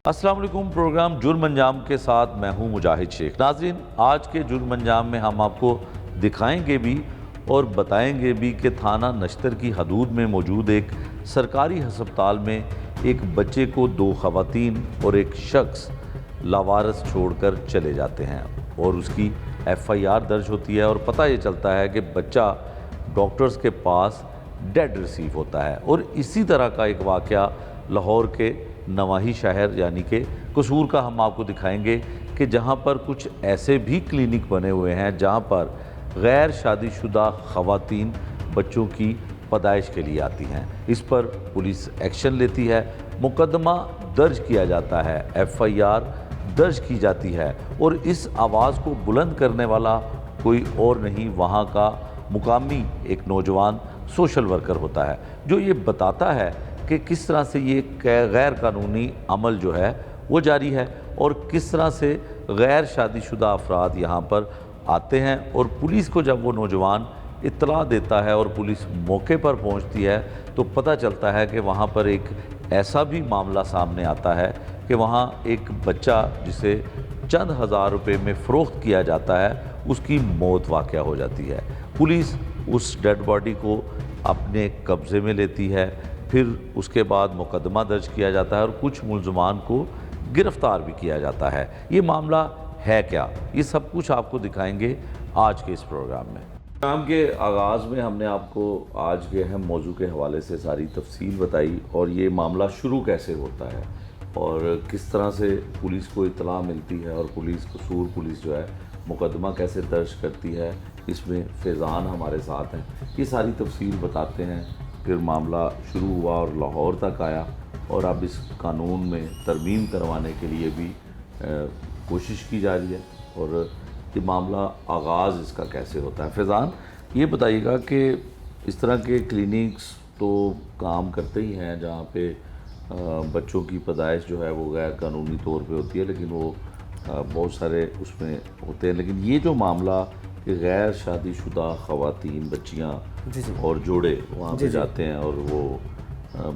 السلام علیکم، پروگرام جرم انجام کے ساتھ میں ہوں مجاہد شیخ۔ ناظرین، آج کے جرم انجام میں ہم آپ کو دکھائیں گے بھی اور بتائیں گے بھی کہ تھانہ نشتر کی حدود میں موجود ایک سرکاری ہسپتال میں ایک بچے کو 2 خواتین اور ایک شخص لاوارث چھوڑ کر چلے جاتے ہیں اور اس کی FIR درج ہوتی ہے اور پتہ یہ چلتا ہے کہ بچہ ڈاکٹرز کے پاس ڈیڈ ریسیو ہوتا ہے۔ اور اسی طرح کا ایک واقعہ لاہور کے نواحی شہر یعنی کہ قصور کا ہم آپ کو دکھائیں گے کہ جہاں پر کچھ ایسے بھی کلینک بنے ہوئے ہیں جہاں پر غیر شادی شدہ خواتین بچوں کی پیدائش کے لیے آتی ہیں۔ اس پر پولیس ایکشن لیتی ہے، مقدمہ درج کیا جاتا ہے، FIR درج کی جاتی ہے اور اس آواز کو بلند کرنے والا کوئی اور نہیں، وہاں کا مقامی ایک نوجوان سوشل ورکر ہوتا ہے جو یہ بتاتا ہے کہ کس طرح سے یہ غیر قانونی عمل جو ہے وہ جاری ہے اور کس طرح سے غیر شادی شدہ افراد یہاں پر آتے ہیں۔ اور پولیس کو جب وہ نوجوان اطلاع دیتا ہے اور پولیس موقع پر پہنچتی ہے تو پتہ چلتا ہے کہ وہاں پر ایک ایسا بھی معاملہ سامنے آتا ہے کہ وہاں ایک بچہ جسے چند ہزار روپے میں فروخت کیا جاتا ہے، اس کی موت واقع ہو جاتی ہے۔ پولیس اس ڈیڈ باڈی کو اپنے قبضے میں لیتی ہے، پھر اس کے بعد مقدمہ درج کیا جاتا ہے اور کچھ ملزمان کو گرفتار بھی کیا جاتا ہے۔ یہ معاملہ ہے کیا، یہ سب کچھ آپ کو دکھائیں گے آج کے اس پروگرام میں۔ پروگرام کے آغاز میں ہم نے آپ کو آج کے اہم موضوع کے حوالے سے ساری تفصیل بتائی اور یہ معاملہ شروع کیسے ہوتا ہے اور کس طرح سے پولیس کو اطلاع ملتی ہے اور قصور پولیس جو ہے مقدمہ کیسے درج کرتی ہے۔ اس میں فیضان ہمارے ساتھ ہیں، یہ ساری تفصیل بتاتے ہیں۔ پھر معاملہ شروع ہوا اور لاہور تک آیا اور اب اس قانون میں ترمیم کروانے کے لیے بھی کوشش کی جا رہی ہے اور یہ معاملہ آغاز اس کا کیسے ہوتا ہے۔ فیضان، یہ بتائیے گا کہ اس طرح کے کلینکس تو کام کرتے ہی ہیں جہاں پہ بچوں کی پیدائش جو ہے وہ غیر قانونی طور پہ ہوتی ہے، لیکن وہ بہت سارے اس میں ہوتے ہیں، لیکن یہ جو معاملہ کہ غیر شادی شدہ خواتین بچیاں اور جوڑے وہاں پہ جاتے ہیں اور وہ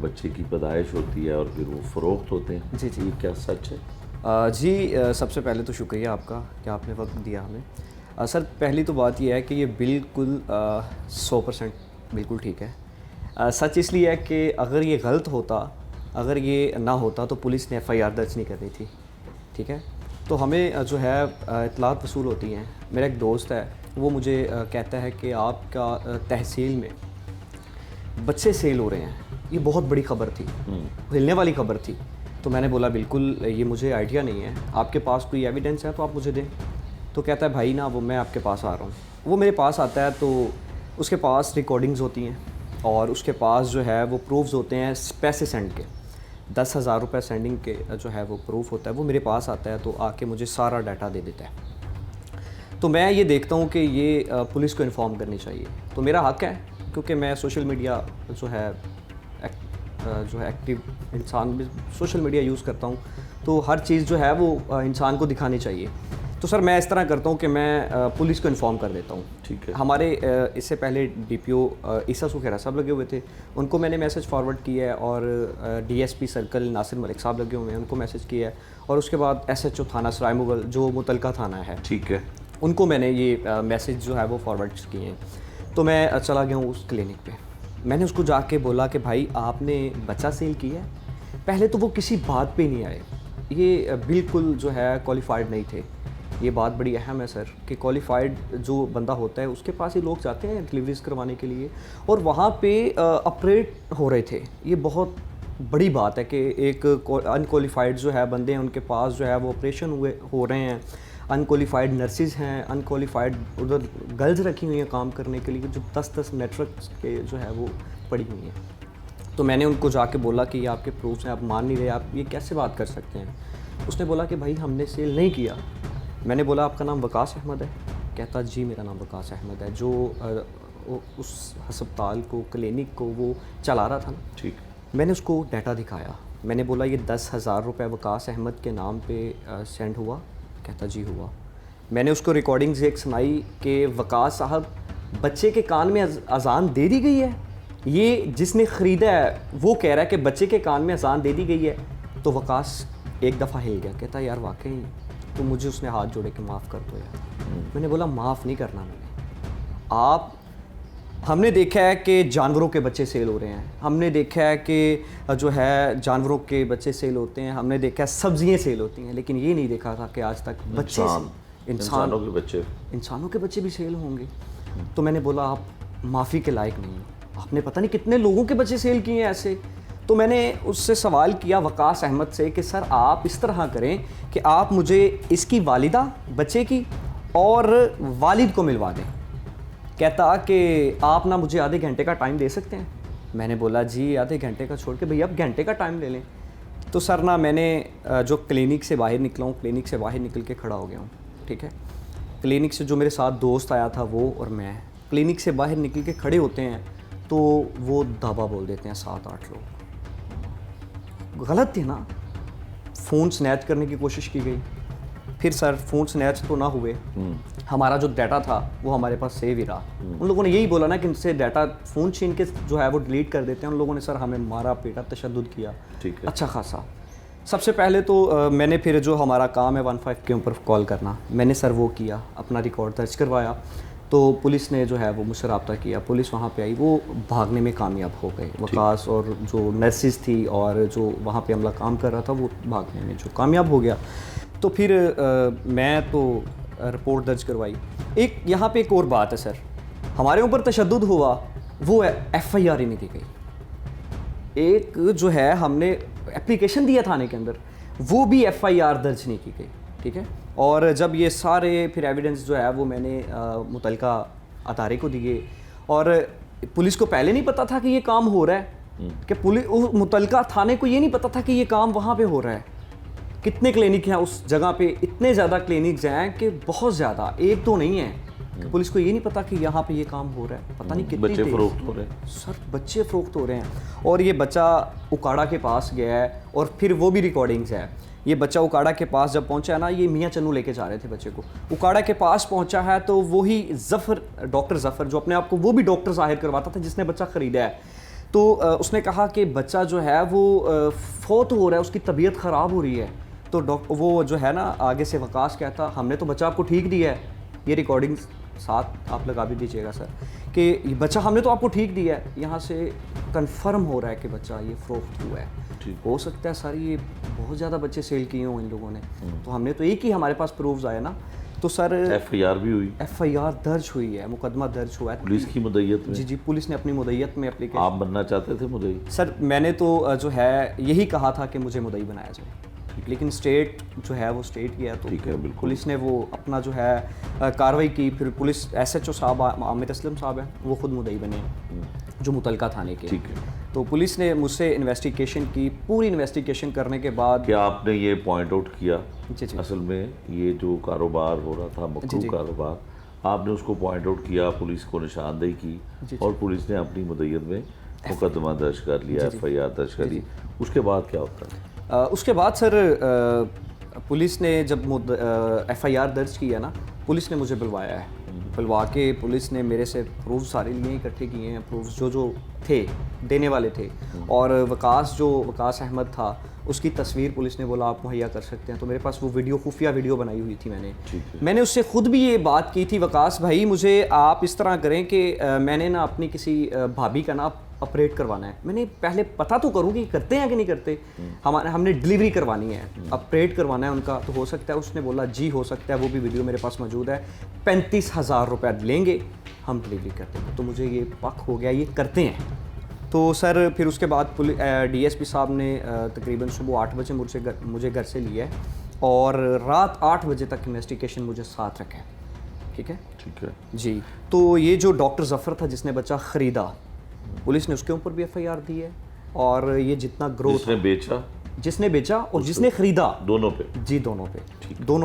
بچے کی پیدائش ہوتی ہے اور پھر وہ فروخت ہوتے ہیں، یہ کیا سچ ہے؟ جی، سب سے پہلے تو شکریہ آپ کا کہ آپ نے وقت دیا ہمیں۔ سر، پہلی تو بات یہ ہے کہ یہ بالکل 100% بالکل ٹھیک ہے۔ سچ اس لیے ہے کہ اگر یہ غلط ہوتا، اگر یہ نہ ہوتا تو پولیس نے FIR درج نہیں کرنی تھی، ٹھیک ہے؟ تو ہمیں جو ہے اطلاعات وصول ہوتی ہیں۔ میرا ایک دوست ہے، وہ مجھے کہتا ہے کہ آپ کا تحصیل میں بچے سیل ہو رہے ہیں، یہ بہت بڑی خبر تھی، ہلنے والی خبر تھی۔ تو میں نے بولا بالکل یہ مجھے آئیڈیا نہیں ہے، آپ کے پاس کوئی ایویڈنس ہے تو آپ مجھے دیں۔ تو کہتا ہے بھائی نا، وہ میں آپ کے پاس آ رہا ہوں۔ وہ میرے پاس آتا ہے تو اس کے پاس ریکارڈنگز ہوتی ہیں اور اس کے پاس جو ہے وہ پروفز ہوتے ہیں پیسے سینڈ کے، 10,000 روپے سینڈنگ کے جو ہے وہ پروف ہوتا ہے۔ وہ میرے پاس آتا ہے تو آ کے مجھے سارا ڈیٹا دے دیتا ہے۔ تو میں یہ دیکھتا ہوں کہ یہ پولیس کو انفارم کرنی چاہیے، تو میرا حق ہے کیونکہ میں سوشل میڈیا جو ہے ایکٹیو انسان بھی سوشل میڈیا یوز کرتا ہوں، تو ہر چیز جو ہے وہ انسان کو دکھانی چاہیے۔ تو سر میں اس طرح کرتا ہوں کہ میں پولیس کو انفارم کر دیتا ہوں۔ ٹھیک ہے۔ ہمارے اس سے پہلے DPO عیسیٰ سکھیرا صاحب لگے ہوئے تھے، ان کو میں نے میسج فارورڈ کیا ہے، اور DSP سرکل ناصر ملک صاحب لگے ہوئے ہیں، ان کو میسج کیا ہے، اور اس کے بعد SHO تھانہ سرائے مغل جو متعلقہ تھانہ ہے، ٹھیک ہے، ان کو میں نے یہ میسج جو ہے وہ فارورڈ کیے ہیں۔ تو میں چلا گیا ہوں اس کلینک پہ، میں نے اس کو جا کے بولا کہ بھائی آپ نے بچہ سیل کیا ہے؟ پہلے تو وہ کسی بات پہ نہیں آئے، یہ بالکل جو ہے کوالیفائڈ نہیں تھے۔ یہ بات بڑی اہم ہے سر کہ کوالیفائڈ جو بندہ ہوتا ہے اس کے پاس ہی لوگ جاتے ہیں ڈلیوریز کروانے کے لیے، اور وہاں پہ آپریٹ ہو رہے تھے۔ یہ بہت بڑی بات ہے کہ ایک انکوالیفائڈ جو ہے بندے ہیں، ان کے پاس جو ہے وہ آپریشن ہو رہے ہیں، انکوالیفائڈ نرسز ہیں، انکوالیفائڈ ادھر گرلز رکھی ہوئی ہیں کام کرنے کے لیے، جو 10 نیٹورکس کے جو ہے وہ پڑی ہوئی ہیں۔ تو میں نے ان کو جا کے بولا کہ یہ آپ کے پروفس ہیں، آپ مان نہیں رہے، آپ یہ کیسے بات کر سکتے ہیں؟ اس نے بولا کہ بھائی ہم نے سیل نہیں کیا۔ میں نے بولا آپ کا نام وقاص احمد ہے؟ کہتا جی میرا نام وقاص احمد ہے، جو اس ہسپتال کو کلینک کو وہ چلا رہا تھا نا۔ ٹھیک۔ میں نے اس کو ڈیٹا دکھایا، میں نے بولا یہ 10,000 روپے وقاص احمد کے نام پہ سینڈ ہوا؟ کہتا جی ہوا۔ میں نے اس کو ریکارڈنگز ایک سنائی کہ وقاص صاحب بچے کے کان میں اذان دے دی گئی ہے، یہ جس نے خریدا ہے وہ کہہ رہا ہے کہ بچے کے کان میں اذان دے دی گئی ہے۔ تو وقاص ایک دفعہ ہل گیا, کہتا یار واقعی, تو مجھے اس نے ہاتھ جوڑے کہ معاف کر دو یار. میں نے بولا معاف نہیں کرنا میں نے. ہم نے دیکھا ہے کہ جانوروں کے بچے سیل ہو رہے ہیں, ہم نے دیکھا ہے کہ جو ہے جانوروں کے بچے سیل ہوتے ہیں, ہم نے دیکھا ہے سبزیاں سیل ہوتی ہیں, لیکن یہ نہیں دیکھا تھا کہ آج تک بچے انسانوں کے بچے بھی سیل ہوں گے. تو میں نے بولا آپ معافی کے لائق نہیں ہو, آپ نے پتہ نہیں کتنے لوگوں کے بچے سیل کیے ہیں ایسے. تو میں نے اس سے سوال کیا وقاص احمد سے کہ سر آپ اس طرح کریں کہ آپ مجھے اس کی والدہ بچے کی اور والد کو ملوا دیں. کہتا کہ آپ نا مجھے آدھے گھنٹے کا ٹائم دے سکتے ہیں. میں نے بولا جی آدھے گھنٹے کا چھوڑ کے بھئی اب گھنٹے کا ٹائم لے لیں. تو سر نا میں نے جو کلینک سے باہر نکلا ہوں, کلینک سے باہر نکل کے کھڑا ہو گیا ہوں, ٹھیک ہے. کلینک سے جو میرے ساتھ دوست آیا تھا وہ اور میں کلینک سے باہر نکل کے کھڑے ہوتے ہیں تو وہ دھابا بول دیتے ہیں 7-8 لوگ. غلط تھے نا. فون سنیچ کرنے کی کوشش کی گئی, پھر سر فون سنیچ تو نہ ہوئے, ہمارا جو ڈیٹا تھا وہ ہمارے پاس سیو ہی رہا. ان لوگوں نے یہی بولا نا کہ ان سے ڈیٹا فون چھین کے جو ہے وہ ڈیلیٹ کر دیتے ہیں. ان لوگوں نے سر ہمیں مارا پیٹا, تشدد کیا اچھا خاصا. سب سے پہلے تو میں نے پھر جو ہمارا کام ہے 15 کے اوپر کال کرنا, میں نے سر وہ کیا, اپنا ریکارڈ درج کروایا. تو پولیس نے جو ہے وہ مجھ سے رابطہ کیا, پولیس وہاں پہ آئی, وہ بھاگنے میں کامیاب ہو گئے. وقاص اور جو نرسز تھی اور جو وہاں پہ عملہ کام کر رہا تھا وہ بھاگنے میں جو کامیاب ہو گیا. تو پھر میں تو رپورٹ درج کروائی. ایک یہاں پہ ایک اور بات ہے سر, ہمارے اوپر تشدد ہوا وہ ایف آئی آر ہی نہیں دی گئی. ایک جو ہے ہم نے اپلیکیشن دیا تھانے کے اندر, وہ بھی ایف آئی آر درج نہیں کی گئی, ٹھیک ہے. اور جب یہ سارے پھر ایویڈنس جو ہے وہ میں نے متعلقہ ادارے کو دیے, اور پولیس کو پہلے نہیں پتہ تھا کہ یہ کام ہو رہا ہے, کہ متعلقہ تھانے کو یہ نہیں پتہ تھا کہ یہ کام وہاں پہ ہو رہا ہے. کتنے کلینک ہیں اس جگہ پہ, اتنے زیادہ کلینکس ہیں کہ بہت زیادہ, ایک تو نہیں ہیں. پولیس کو یہ نہیں پتا کہ یہاں پہ یہ کام ہو رہا ہے, پتہ نہیں کتنے بچے فروخت ہو رہے ہیں سر, بچے فروخت ہو رہے ہیں. اور یہ بچہ اکاڑا کے پاس گیا ہے, اور پھر وہ بھی ریکارڈنگز ہے. یہ بچہ اکاڑا کے پاس جب پہنچا ہے نا, یہ میاں چنو لے کے جا رہے تھے بچے کو, اکاڑا کے پاس پہنچا ہے تو وہی ظفر, ڈاکٹر ظفر جو اپنے آپ کو وہ بھی ڈاکٹر ظاہر کرواتا تھا جس نے بچہ خریدا ہے, تو اس نے کہا کہ بچہ جو ہے وہ فوت ہو رہا ہے, اس کی طبیعت خراب ہو رہی ہے. تو وہ جو ہے نا آگے سے وقاص کہتا ہم نے تو بچہ آپ کو ٹھیک دیا ہے. یہ ریکارڈنگ ساتھ آپ لگا بھی دیجیے گا سر, کہ یہ بچہ ہم نے تو آپ کو ٹھیک دیا ہے. یہاں سے کنفرم ہو رہا ہے کہ بچہ یہ فروخت ہوا ہے. ہو سکتا ہے سر یہ بہت زیادہ بچے سیل کیے ہوں ان لوگوں نے, تو ہم نے تو ایک ہی ہمارے پاس پروفز آئے نا. تو سر ایف آئی آر بھی ہوئی, ایف آئی آر درج ہوئی ہے, مقدمہ درج ہوا ہے پولیس کی مدعیت میں. جی پولیس نے اپنی مدعیت میں اپلیکیشن. آپ بننا چاہتے تھے مدعی؟ سر میں نے تو جو ہے یہی کہا تھا کہ مجھے مدعی بنایا جائے, لیکن اسٹیٹ جو ہے وہ اسٹیٹ کیا, تو پولیس نے وہ اپنا جو ہے کارروائی کی. پھر پولیس ایس ایچ او صاحب عامر اسلم صاحب ہیں, وہ خود مدعی بنے ہیں جو متعلقہ تھانے کے. تو پولیس نے مجھ سے انویسٹیگیشن کی, پوری انویسٹیگیشن کرنے کے بعد. کیا آپ نے یہ پوائنٹ آؤٹ کیا اصل میں یہ جو کاروبار ہو رہا تھا مکروہ کاروبار, آپ نے اس کو پوائنٹ آؤٹ کیا, پولیس کو نشاندہی کی, اور پولیس نے اپنی مدعیت میں مقدمہ درج کر لیا, ایف آئی آر درج کر لی. اس کے بعد کیا ہوتا ہے؟ اس کے بعد سر پولیس نے جب ایف آئی آر درج کیا نا, پولیس نے مجھے بلوایا ہے. بلوا کے پولیس نے میرے سے پروف سارے لیے اکٹھے کیے ہیں, پروفs جو تھے دینے والے تھے. اور وقاص احمد تھا, اس کی تصویر پولیس نے بولا آپ مہیا کر سکتے ہیں. تو میرے پاس وہ ویڈیو, خفیہ ویڈیو بنائی ہوئی تھی میں نے اس سے خود بھی یہ بات کی تھی, وقاص بھائی مجھے آپ اس طرح کریں کہ میں نے نا اپنی کسی بھابھی کا نا آپریٹ کروانا ہے. میں نے پہلے پتہ تو کروں کہ کرتے ہیں کہ نہیں کرتے, ہم نے ڈلیوری کروانی ہے, آپریٹ کروانا ہے ان کا. تو ہو سکتا ہے, اس نے بولا جی ہو سکتا ہے, وہ بھی ویڈیو میرے پاس موجود ہے, 35,000 روپے لیں گے, ہم ڈلیوری کرتے ہیں. تو مجھے یہ پک ہو گیا یہ کرتے ہیں. تو سر پھر اس کے بعد ڈی ایس پی صاحب نے تقریباً صبح 8 بجے مجھے گھر سے لیا ہے, اور رات 8 بجے تک انویسٹیگیشن مجھے ساتھ رکھا ہے. ٹھیک ہے جی. تو یہ جو ڈاکٹر ظفر تھا جس نے بچہ خریدا, پولیس نے اس کے اوپر بھی ایف آئی آر دی ہے. اور یہ جتنا گروتھ جس نے بیچا اور جس نے خریدا, دونوں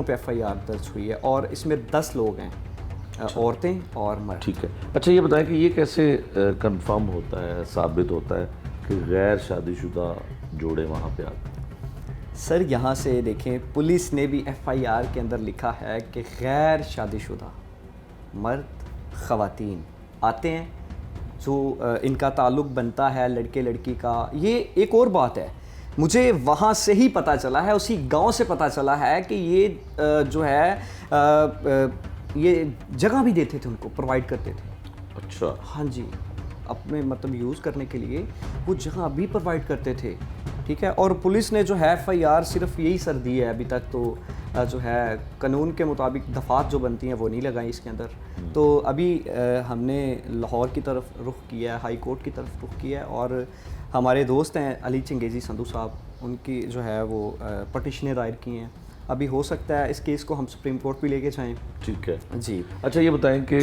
پہ ایف آئی آر درج ہوئی ہے. اور اس میں 10 لوگ ہیں, عورتیں اور مرد. ٹھیک ہے. اچھا یہ بتائیں کہ یہ کیسے کنفرم ہوتا ہے, ثابت ہوتا ہے کہ غیر شادی شدہ جوڑے وہاں پہ آتے ہیں؟ سر یہاں سے دیکھیں, پولیس نے بھی ایف آئی آر کے اندر لکھا ہے کہ غیر شادی شدہ مرد خواتین آتے ہیں جو ان کا تعلق بنتا ہے لڑکے لڑکی کا. یہ ایک اور بات ہے, مجھے وہاں سے ہی پتہ چلا ہے, اسی گاؤں سے پتہ چلا ہے کہ یہ جو ہے یہ جگہ بھی دیتے تھے ان کو, پرووائڈ کرتے تھے. اچھا. ہاں جی, اپنے مطلب یوز کرنے کے لیے وہ جگہ بھی پرووائڈ کرتے تھے. ٹھیک ہے, اور پولیس نے جو ہے FIR صرف یہی سر دی ہے ابھی تک, تو جو ہے قانون کے مطابق دفعات جو بنتی ہیں وہ نہیں لگائیں اس کے اندر. تو ابھی ہم نے لاہور کی طرف رخ کیا ہے, ہائی کورٹ کی طرف رخ کیا ہے, اور ہمارے دوست ہیں علی چنگیزی سندھو صاحب, ان کی جو ہے وہ پٹیشنیں دائر کی ہیں. ابھی ہو سکتا ہے اس کیس کو ہم سپریم کورٹ بھی لے کے جائیں. ٹھیک ہے جی. اچھا یہ بتائیں کہ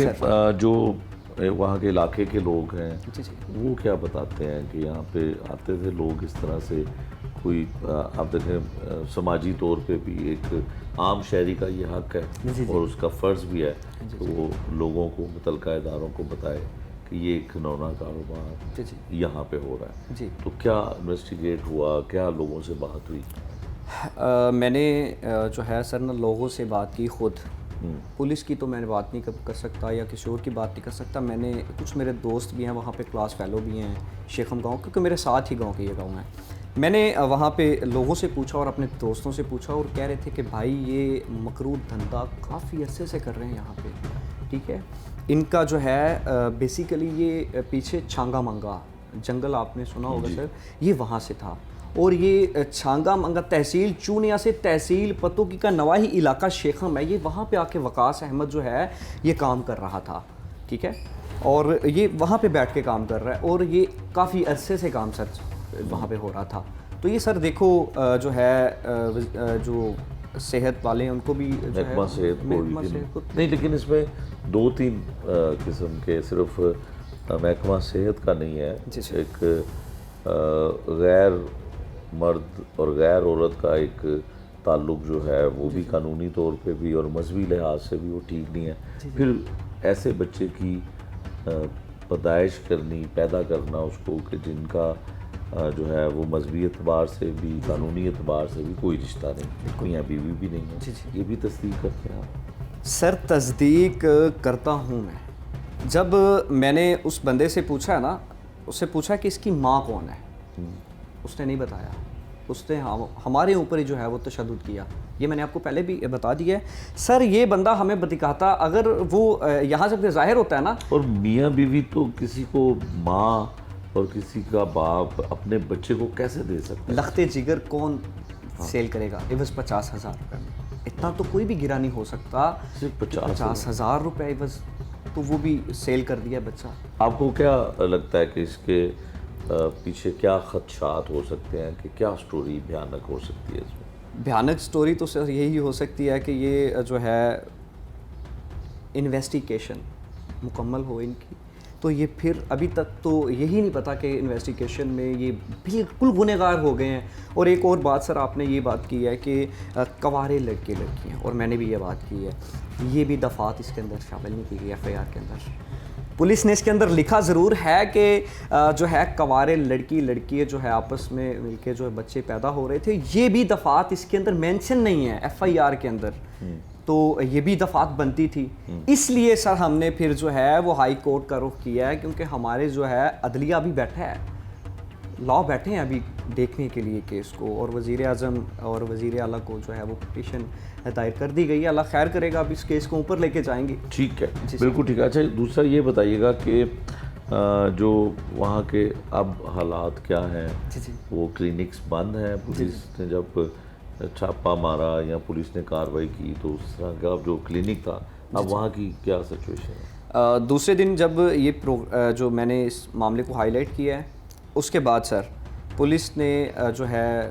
جو وہاں کے علاقے کے لوگ ہیں وہ کیا بتاتے ہیں کہ یہاں پہ آتے تھے لوگ اس طرح سے, کوئی آپ دیکھیں سماجی طور پہ بھی ایک عام شہری کا یہ حق ہے اور اس کا فرض بھی ہے کہ وہ لوگوں کو, متعلقہ اداروں کو بتائے کہ یہ ایک گھنونا کاروبار یہاں پہ ہو رہا ہے. تو کیا انویسٹیگیٹ ہوا, کیا لوگوں سے بات ہوئی؟ میں نے جو ہے سر نا لوگوں سے بات کی خود. پولیس کی تو میں نے بات نہیں کر سکتا یا کسی اور کی بات نہیں کر سکتا. میں نے کچھ میرے دوست بھی ہیں وہاں پہ, کلاس فیلو بھی ہیں شیخم گاؤں, کیونکہ میرے ساتھ ہی گاؤں کے یہ گاؤں ہیں. میں نے وہاں پہ لوگوں سے پوچھا اور اپنے دوستوں سے پوچھا, اور کہہ رہے تھے کہ بھائی یہ مکروہ دھندا کافی عرصے سے کر رہے ہیں یہاں پہ. ٹھیک ہے, ان کا جو ہے بیسیکلی یہ پیچھے چھانگا منگا جنگل آپ نے سنا ہوگا سر, یہ وہاں سے تھا. اور یہ چھانگا منگا تحصیل چونیا سے تحصیل پتوکی کا نواحی علاقہ شیخم ہے, یہ وہاں پہ آ کے وقاص احمد جو ہے یہ کام کر رہا تھا. ٹھیک ہے, اور یہ وہاں پہ بیٹھ کے کام کر رہا ہے, اور یہ کافی عرصے سے کام سر وہاں پہ ہو رہا تھا. تو یہ سر دیکھو جو ہے جو صحت والے ہیں ان کو بھی محکمہ صحت کو نہیں, لیکن اس میں 2-3 قسم کے, صرف محکمہ صحت کا نہیں ہے, ایک غیر مرد اور غیر عورت کا ایک تعلق جو ہے وہ بھی قانونی طور پہ بھی اور مذہبی لحاظ سے بھی وہ ٹھیک نہیں ہے. پھر ایسے بچے کی پیدائش کرنی, پیدا کرنا اس کو, کہ جن کا جو ہے وہ مذہبی اعتبار سے بھی قانونی اعتبار سے بھی کوئی رشتہ نہیں, کوئی یہاں بیوی بھی نہیں ہے, یہ بھی تصدیق کرتے ہیں آپ؟ سر تصدیق کرتا ہوں میں. جب میں نے اس بندے سے پوچھا نا, اس سے پوچھا کہ اس کی ماں کون ہے, اس نے نہیں بتایا. اس نے ہمارے اوپر ہی جو ہے وہ تشدد کیا. یہ میں نے آپ کو پہلے بھی بتا دیا ہے سر. یہ بندہ ہمیں دکھاتا, اگر وہ یہاں سے ظاہر ہوتا ہے نا, اور میاں بیوی تو کسی کو ماں اور کسی کا باپ اپنے بچے کو کیسے دے سکتا ہے؟ لخت جگر کون سیل کرے گا عوض 50,000 روپے میں؟ اتنا تو کوئی بھی گرا نہیں ہو سکتا. صرف 50,000 روپے عوض, تو وہ بھی سیل کر دیا بچہ. آپ کو کیا لگتا ہے کہ اس کے پیچھے کیا خدشات ہو سکتے ہیں, کہ کیا سٹوری بھیانک ہو سکتی ہے اس میں؟ بھیانک سٹوری تو سر یہی ہو سکتی ہے کہ یہ جو ہے انویسٹیگیشن مکمل ہو ان کی. تو یہ پھر ابھی تک تو یہی نہیں پتا کہ انویسٹیگیشن میں یہ بالکل گنہگار ہو گئے ہیں. اور ایک اور بات سر, آپ نے یہ بات کی ہے کہ کوارے لڑکے لڑکیاں, اور میں نے بھی یہ بات کی ہے, یہ بھی دفعات اس کے اندر شامل نہیں کی گئی FIR کے اندر. پولیس نے اس کے اندر لکھا ضرور ہے کہ جو ہے کوارے لڑکی لڑکی جو ہے آپس میں مل کے جو بچے پیدا ہو رہے تھے, یہ بھی دفعات اس کے اندر مینشن نہیں ہے FIR کے اندر. تو یہ بھی دفعات بنتی تھی. اس لیے سر ہم نے پھر جو ہے وہ ہائی کورٹ کا رخ کیا ہے, کیونکہ ہمارے جو ہے عدلیہ بھی بیٹھا ہے, لا بیٹھے ہیں ابھی دیکھنے کے لیے کیس کو, اور وزیر اعظم اور وزیر اعلیٰ کو جو ہے وہ پٹیشن دائر کر دی گئی ہے. اللہ خیر کرے گا, اب اس کیس کو اوپر لے کے جائیں گے. ٹھیک ہے, بالکل ٹھیک ہے. اچھا دوسرا یہ بتائیے گا کہ جو وہاں کے اب حالات کیا ہیں؟ وہ کلینکس بند ہیں, پولیس نے جب چھاپا مارا یا پولیس نے کارروائی کی تو اس طرح کا جو کلینک تھا, اب وہاں کی کیا سچویشن ہے؟ دوسرے دن جب یہ جو میں نے اس معاملے کو ہائی لائٹ کیا ہے, اس کے بعد سر پولیس نے جو ہے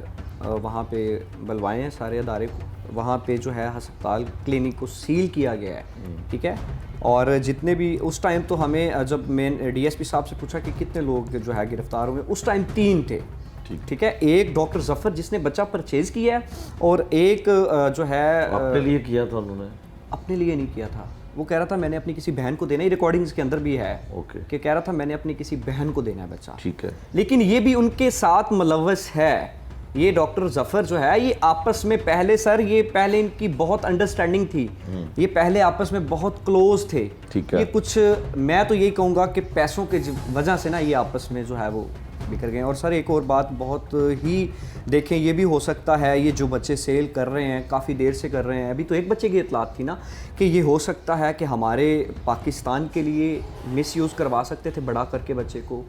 وہاں پہ بلوائے ہیں سارے ادارے کو. وہاں پہ جو ہے ہسپتال کلینک کو سیل کیا گیا ہے. ٹھیک ہے, اور جتنے بھی اس ٹائم تو ہمیں جب مین DSP صاحب سے پوچھا کہ کتنے لوگ جو ہے گرفتار ہوئے, اس ٹائم 3 تھے. ٹھیک ہے, ایک ڈاکٹر ظفر جس نے بچہ پرچیز کیا ہے, اور ایک جو ہے اپنے لیے کیا تھا. انہوں نے اپنے لیے نہیں کیا تھا, وہ کہہ رہا تھا میں نے اپنی کسی بہن کو دینا. یہ ریکارڈنگز کے اندر بھی ہے کہ کہہ رہا تھا میں نے اپنی کسی بہن کو دینا ہے بچہ. ٹھیک ہے, لیکن یہ بھی ان کے ساتھ ملوث ہے. یہ ڈاکٹر ظفر جو ہے یہ آپس میں پہلے سر یہ پہلے ان کی بہت انڈرسٹینڈنگ تھی, یہ پہلے آپس میں بہت کلوز تھے. یہ کچھ میں تو یہی کہوں گا کہ پیسوں کے وجہ سے نا یہ آپس میں جو ہے وہ بکھر گئے ہیں. اور سر ایک اور بات بہت ہی دیکھیں یہ بھی ہو سکتا ہے, یہ جو بچے سیل کر رہے ہیں کافی دیر سے کر رہے ہیں, ابھی تو ایک بچے کی اطلاعات تھی نا کہ یہ ہو سکتا ہے کہ ہمارے پاکستان کے لیے مس یوز کروا سکتے تھے بڑا کر کے بچے کو,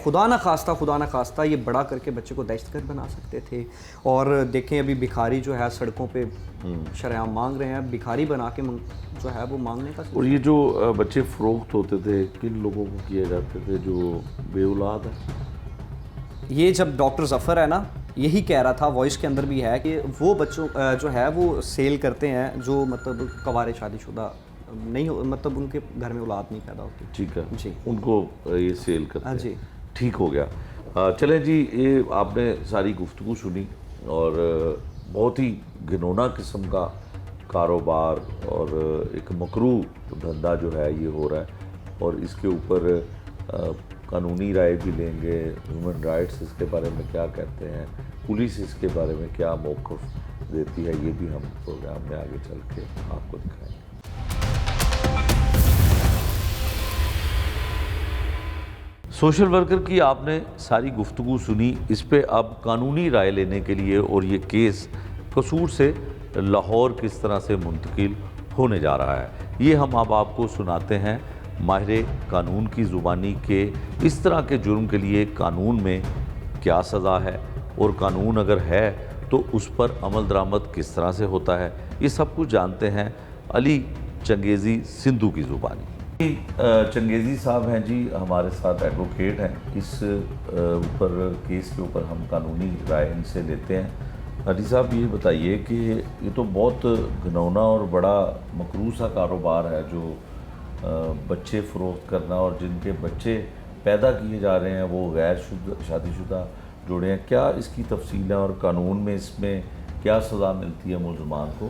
خدا نہ خواستہ یہ بڑا کر کے بچے کو دہشت گرد بنا سکتے تھے. اور دیکھیں ابھی بھکاری جو ہے سڑکوں پہ شرعام مانگ رہے ہیں, بھکاری بنا کے جو ہے وہ مانگنے کا. اور یہ جو بچے فروخت ہوتے تھے کن لوگوں کو کیے جاتے تھے جو بے اولاد ہیں؟ یہ جب ڈاکٹر ظفر ہے نا یہی کہہ رہا تھا, وائس کے اندر بھی ہے کہ وہ بچوں جو ہے وہ سیل کرتے ہیں جو مطلب کوارے شادی شدہ نہیں ہو, مطلب ان کے گھر میں اولاد نہیں پیدا ہوتی. ٹھیک ہے جی, ان کو یہ سیل کرتے ہیں. جی ٹھیک ہو گیا. چلیں جی, یہ آپ نے ساری گفتگو سنی اور بہت ہی گھنونا قسم کا کاروبار اور ایک مکروہ دھندا جو ہے یہ ہو رہا ہے, اور اس کے اوپر قانونی رائے بھی لیں گے, ہیومن رائٹس اس کے بارے میں کیا کہتے ہیں, پولیس اس کے بارے میں کیا موقف دیتی ہے, یہ بھی ہم پروگرام میں آگے چل کے آپ کو دکھائیں گے. سوشل ورکر کی آپ نے ساری گفتگو سنی, اس پہ اب قانونی رائے لینے کے لیے اور یہ کیس قصور سے لاہور کس طرح سے منتقل ہونے جا رہا ہے, یہ ہم اب آپ کو سناتے ہیں ماہر قانون کی زبانی کے اس طرح کے جرم کے لیے قانون میں کیا سزا ہے, اور قانون اگر ہے تو اس پر عمل درآمد کس طرح سے ہوتا ہے. یہ سب کچھ جانتے ہیں علی چنگیزی سندھو کی زبانی. چنگیزی صاحب ہیں جی ہمارے ساتھ, ایڈوکیٹ ہیں, اس اوپر کیس کے اوپر ہم قانونی رائے ان سے لیتے ہیں. علی صاحب یہ بتائیے کہ یہ تو بہت گھنونا اور بڑا مکروہ سا کاروبار ہے جو بچے فروخت کرنا, اور جن کے بچے پیدا کیے جا رہے ہیں وہ غیر شادی شدہ جوڑے ہیں. کیا اس کی تفصیل ہے اور قانون میں اس میں کیا سزا ملتی ہے ملزمان کو؟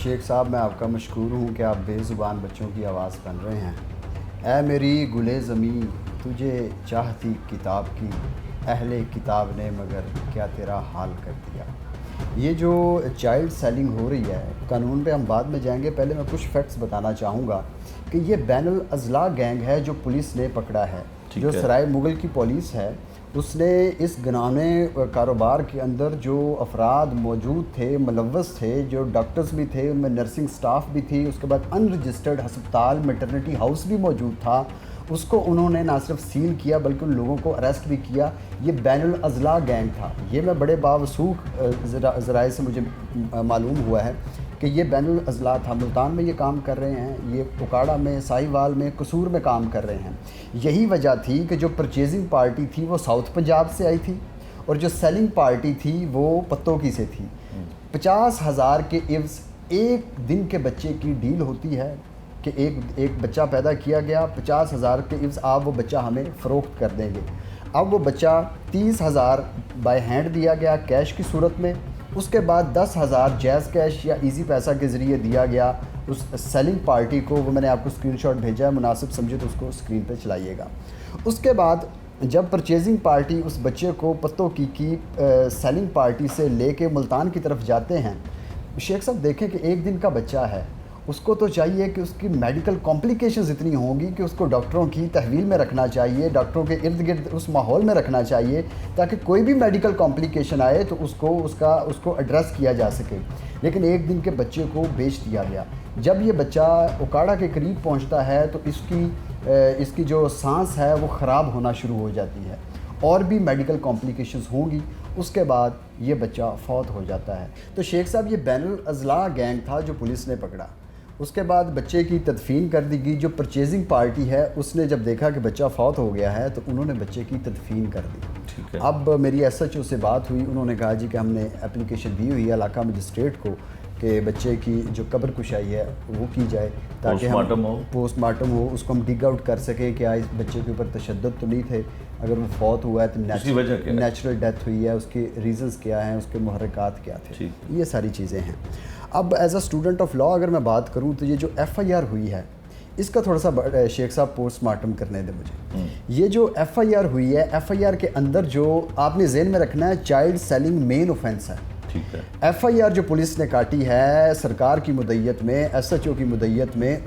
شیخ صاحب میں آپ کا مشکور ہوں کہ آپ بے زبان بچوں کی آواز بن رہے ہیں. اے میری گلے زمیں تجھے چاہتی کتاب کی, اہل کتاب نے مگر کیا تیرا حال کر دیا. یہ جو چائلڈ سیلنگ ہو رہی ہے قانون پہ ہم بعد میں جائیں گے, پہلے میں کچھ فیکٹس بتانا چاہوں گا کہ یہ بین الاضلاع گینگ ہے جو پولیس نے پکڑا ہے, جو سرائے مغل کی پولیس ہے. اس نے اس گنانے کاروبار کے اندر جو افراد موجود تھے, ملوث تھے, جو ڈاکٹرز بھی تھے, ان میں نرسنگ سٹاف بھی تھی, اس کے بعد ان رجسٹرڈ ہسپتال میٹرنٹی ہاؤس بھی موجود تھا, اس کو انہوں نے نہ صرف سیل کیا بلکہ ان لوگوں کو اریسٹ بھی کیا. یہ بین الاضلاع گینگ تھا. یہ میں بڑے باوثوق ذرائع سے مجھے معلوم ہوا ہے کہ یہ بین الاضلاع تھا. ملتان میں یہ کام کر رہے ہیں, یہ اکاڑا میں, ساہیوال میں, قصور میں کام کر رہے ہیں. یہی وجہ تھی کہ جو پرچیزنگ پارٹی تھی وہ ساؤتھ پنجاب سے آئی تھی, اور جو سیلنگ پارٹی تھی وہ پتوکی سے تھی. 50,000 کے عوض ایک دن کے بچے کی ڈیل ہوتی ہے کہ ایک بچہ پیدا کیا گیا, 50,000 کے عوض آپ وہ بچہ ہمیں فروخت کر دیں گے. اب وہ بچہ 30,000 بائی ہینڈ دیا گیا کیش کی صورت میں, اس کے بعد 10,000 جیز کیش یا ایزی پیسہ کے ذریعے دیا گیا اس سیلنگ پارٹی کو. وہ میں نے آپ کو اسکرین شاٹ بھیجا ہے, مناسب سمجھے تو اس کو اسکرین پہ چلائیے گا. اس کے بعد جب پرچیزنگ پارٹی اس بچے کو پتوں کی سیلنگ پارٹی سے لے کے ملتان کی طرف جاتے ہیں, شیخ صاحب دیکھیں کہ ایک دن کا بچہ ہے, اس کو تو چاہیے کہ اس کی میڈیکل کمپلیکیشنز اتنی ہوں گی کہ اس کو ڈاکٹروں کی تحویل میں رکھنا چاہیے, ڈاکٹروں کے ارد گرد اس ماحول میں رکھنا چاہیے تاکہ کوئی بھی میڈیکل کمپلیکیشن آئے تو اس کو ایڈریس کیا جا سکے. لیکن ایک دن کے بچے کو بیچ دیا گیا. جب یہ بچہ اکاڑا کے قریب پہنچتا ہے تو اس کی جو سانس ہے وہ خراب ہونا شروع ہو جاتی ہے, اور بھی میڈیکل کمپلیکیشنز ہوں گی. اس کے بعد یہ بچہ فوت ہو جاتا ہے. تو شیخ صاحب یہ بین الاضلاع گینگ تھا جو پولیس نے پکڑا. اس کے بعد بچے کی تدفین کر دی گئی. جو پرچیزنگ پارٹی ہے اس نے جب دیکھا کہ بچہ فوت ہو گیا ہے تو انہوں نے بچے کی تدفین کر دی. اب میری ایس ایچ او سے بات ہوئی, انہوں نے کہا جی کہ ہم نے اپلیکیشن دی ہوئی ہے علاقہ مجسٹریٹ کو کہ بچے کی جو قبر کشائی ہے وہ کی جائے تاکہ پوسٹ مارٹم ہو, اس کو ہم ڈگ آؤٹ کر سکیں کہ اس بچے کے اوپر تشدد تو نہیں تھے, اگر وہ فوت ہوا ہے تو نیچرل ڈیتھ ہوئی ہے, اس کے ریزنز کیا ہیں, اس کے محرکات کیا تھے, یہ ساری چیزیں ہیں. اب as a student of law اگر میں بات کروں تو یہ جو ایف آئی آر ہوئی ہے اس کا تھوڑا سا شیخ صاحب پوسٹ مارٹم کرنے دیں مجھے. یہ جو ایف آئی آر ہوئی ہے, ایف آئی آر کے اندر جو آپ نے ذہن میں رکھنا ہے چائلڈ سیلنگ مین اوفینس ہے. ایف آئی آر جو پولیس نے کاٹی ہے سرکار کی مدعیت میں, ایس ایچ او کی مدعیت میں,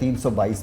322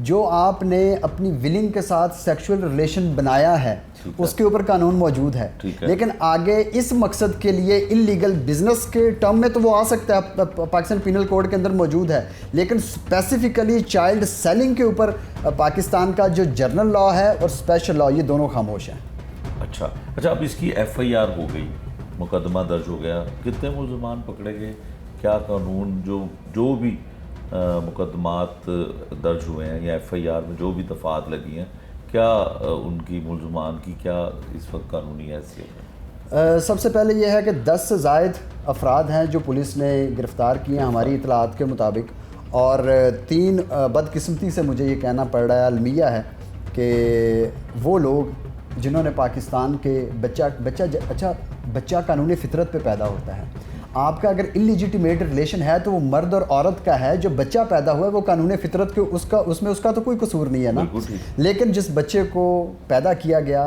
جو آپ نے اپنی ولنگ کے ساتھ سیکشول ریلیشن بنایا ہے اس کے اوپر قانون موجود ہے، لیکن آگے اس مقصد کے لیے انلیگل بزنس کے ٹرم میں تو وہ آ سکتا ہے، پاکستان پینل کوڈ کے اندر موجود ہے، لیکن اسپیسیفکلی چائلڈ سیلنگ کے اوپر پاکستان کا جو جرنل لا ہے اور اسپیشل لا یہ دونوں خاموش ہیں۔ اچھا اب اس کی ایف آئی آر ہو گئی، مقدمہ درج ہو گیا، کتنے ملزمان پکڑے گئے؟ کیا قانون جو بھی مقدمات درج ہوئے ہیں یا ایف آئی آر میں جو بھی دفعات لگی ہیں، کیا ان کی ملزمان کی کیا اس وقت قانونی حیثیت ہے؟ سب سے پہلے یہ ہے کہ 10 سے زائد افراد ہیں جو پولیس نے گرفتار کیے ہیں ہماری اطلاعات کے مطابق، اور 3 بدقسمتی سے مجھے یہ کہنا پڑ رہا ہے المیہ ہے کہ وہ لوگ جنہوں نے پاکستان کے بچہ قانون فطرت پہ پیدا ہوتا ہے، آپ کا اگر انلیجیٹیمیٹ ریلیشن ہے تو وہ مرد اور عورت کا ہے، جو بچہ پیدا ہوا ہے وہ قانون فطرت کے اس میں اس کا تو کوئی قصور نہیں ہے نا، لیکن جس بچے کو پیدا کیا گیا